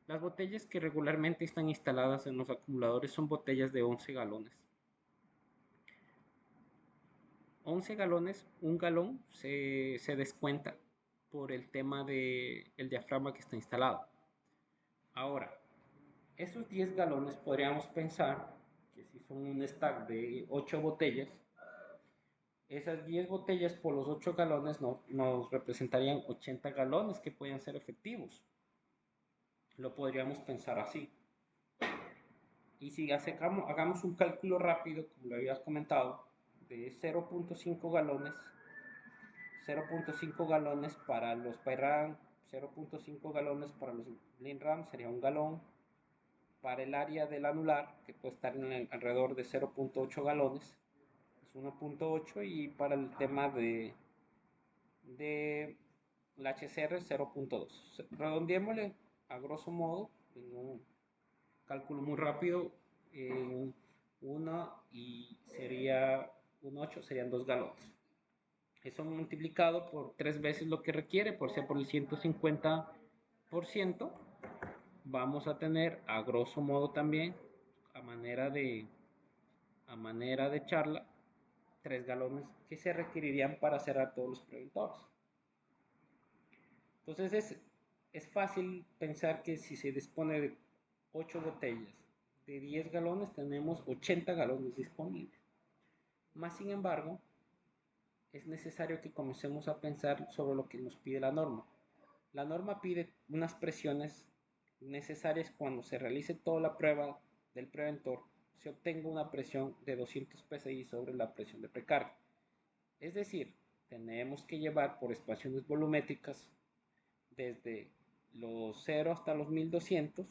Las botellas que regularmente están instaladas en los acumuladores son botellas de 11 galones. 11 galones, un galón se descuenta por el tema del diafragma que está instalado. Ahora, esos 10 galones podríamos pensar que si son un stack de 8 botellas, esas 10 botellas por los 8 galones nos representarían 80 galones que pueden ser efectivos. Lo podríamos pensar así. Y si hagamos un cálculo rápido, como lo habías comentado, de 0.5 galones, 0.5 galones para los Pyram, 0.5 galones para los Linram sería un galón. Para el área del anular, que puede estar alrededor de 0.8 galones, es 1.8, y para el tema de la HCR 0.2. Redondeémosle a grosso modo, en un cálculo muy rápido, en 1 y sería 1.8, serían 2 galones. Eso multiplicado por 3 veces lo que requiere, por ser por el 150%, vamos a tener a grosso modo también, a manera de charla, 3 galones que se requerirían para cerrar todos los preventores. Entonces es fácil pensar que si se dispone de 8 botellas de 10 galones, tenemos 80 galones disponibles. Más sin embargo, es necesario que comencemos a pensar sobre lo que nos pide la norma. La norma pide unas presiones necesarias cuando se realice toda la prueba del preventor, se obtenga una presión de 200 psi sobre la presión de precarga. Es decir, tenemos que llevar por expansiones volumétricas desde los 0 hasta los 1200,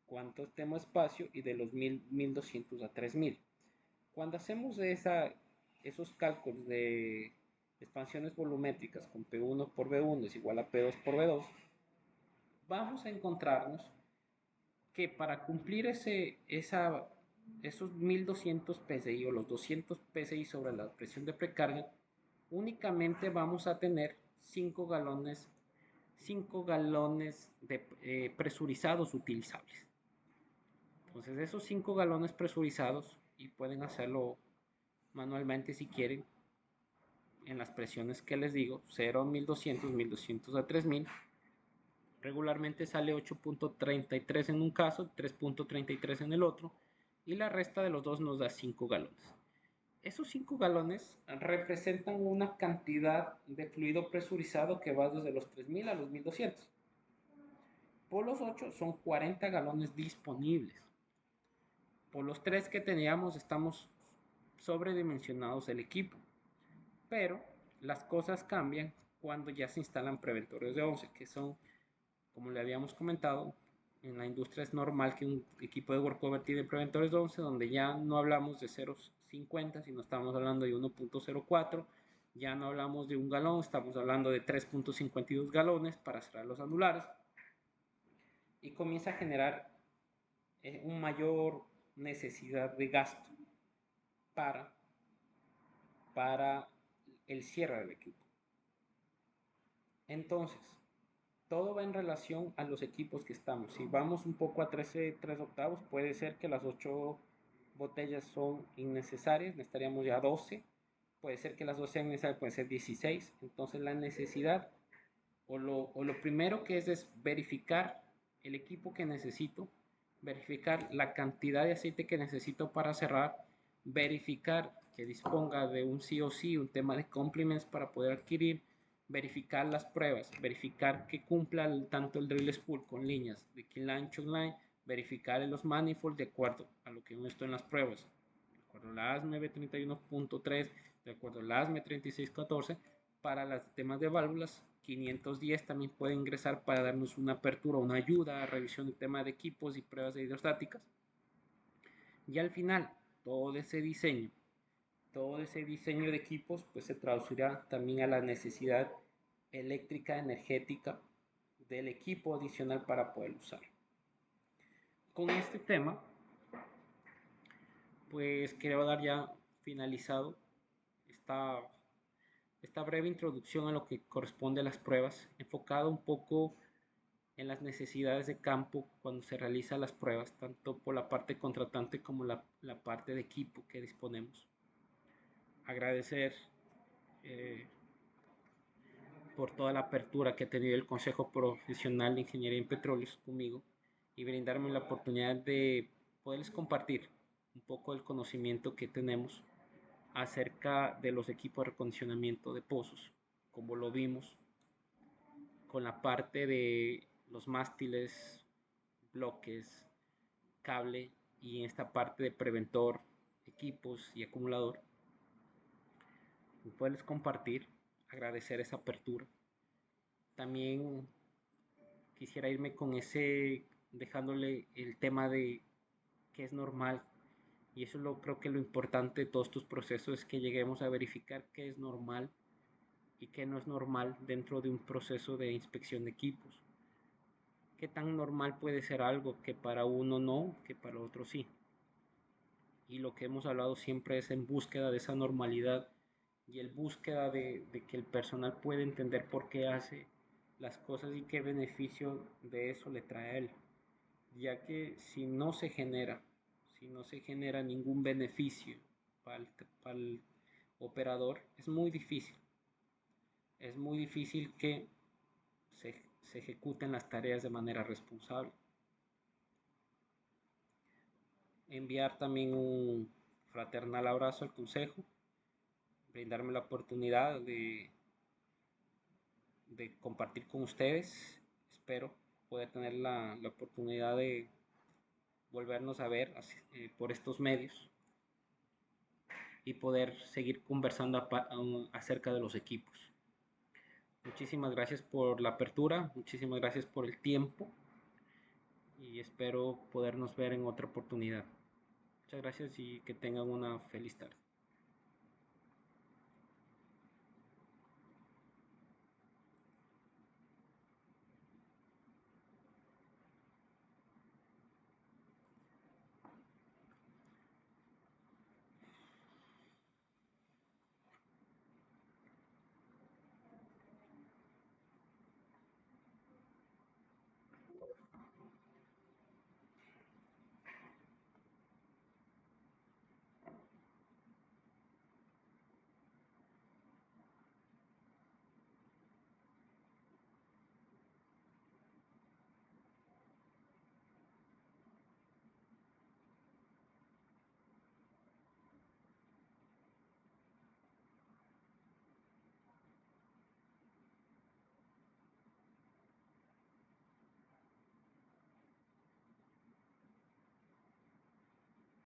cuánto tenemos espacio, y de los 1200 a 3000. Cuando hacemos esos cálculos de expansiones volumétricas con P1 por V1 es igual a P2 por V2, vamos a encontrarnos que para cumplir esos 1200 PSI o los 200 PSI sobre la presión de precarga, únicamente vamos a tener 5 galones presurizados utilizables. Entonces esos 5 galones presurizados, y pueden hacerlo manualmente si quieren, en las presiones que les digo, 0 a 1200, 1200 a 3000, regularmente sale 8.33 en un caso, 3.33 en el otro, y la resta de los dos nos da 5 galones. Esos 5 galones representan una cantidad de fluido presurizado que va desde los 3000 a los 1200. Por los 8 son 40 galones disponibles. Por los 3 que teníamos estamos sobredimensionados el equipo. Pero las cosas cambian cuando ya se instalan preventores de 11, que son, como le habíamos comentado, en la industria es normal que un equipo de workover tiene preventores de 11, donde ya no hablamos de 0.50, sino estamos hablando de 1.04, ya no hablamos de un galón, estamos hablando de 3.52 galones para cerrar los anulares, y comienza a generar una mayor necesidad de gasto para el cierre del equipo. Entonces, todo va en relación a los equipos que estamos. Si vamos un poco a 13 3/8, puede ser que las 8 botellas son innecesarias, necesitaríamos ya 12. Puede ser que las 12 sean necesarias, puede ser 16. Entonces la necesidad, o lo primero que es verificar el equipo que necesito, verificar la cantidad de aceite que necesito para cerrar, verificar que disponga de un sí o sí, un tema de complements para poder adquirir, verificar las pruebas, verificar que cumpla tanto el drill spool con líneas de keyline, chokeline, verificar los manifolds de acuerdo a lo que muestro en las pruebas, de acuerdo a la ASME B31.3, de acuerdo a la ASME 3614. Para los temas de válvulas, 510 también puede ingresar para darnos una apertura, una ayuda a revisión de temas de equipos y pruebas de hidrostáticas. Y al final, todo ese diseño de equipos pues se traducirá también a la necesidad eléctrica energética del equipo adicional para poder usar. Con este tema pues quiero dar ya finalizado esta breve introducción a lo que corresponde a las pruebas, enfocado un poco en las necesidades de campo cuando se realizan las pruebas, tanto por la parte contratante como la parte de equipo que disponemos. Agradecer por toda la apertura que ha tenido el Consejo Profesional de Ingeniería en Petróleos conmigo y brindarme la oportunidad de poderles compartir un poco del conocimiento que tenemos acerca de los equipos de recondicionamiento de pozos, como lo vimos con la parte de los mástiles, bloques, cable y esta parte de preventor, equipos y acumulador. Poderles compartir, agradecer esa apertura. También quisiera irme con dejándole el tema de qué es normal. Y eso creo que lo importante de todos estos procesos es que lleguemos a verificar qué es normal y qué no es normal dentro de un proceso de inspección de equipos. Qué tan normal puede ser algo que para uno no, que para otro sí. Y lo que hemos hablado siempre es en búsqueda de esa normalidad y el búsqueda de que el personal puede entender por qué hace las cosas y qué beneficio de eso le trae a él, ya que si no se genera ningún beneficio para el operador, es muy difícil que se ejecuten las tareas de manera responsable. Enviar también un fraternal abrazo al consejo, brindarme la oportunidad de compartir con ustedes. Espero poder tener la oportunidad de volvernos a ver por estos medios y poder seguir conversando acerca de los equipos. Muchísimas gracias por la apertura, muchísimas gracias por el tiempo y espero podernos ver en otra oportunidad. Muchas gracias y que tengan una feliz tarde.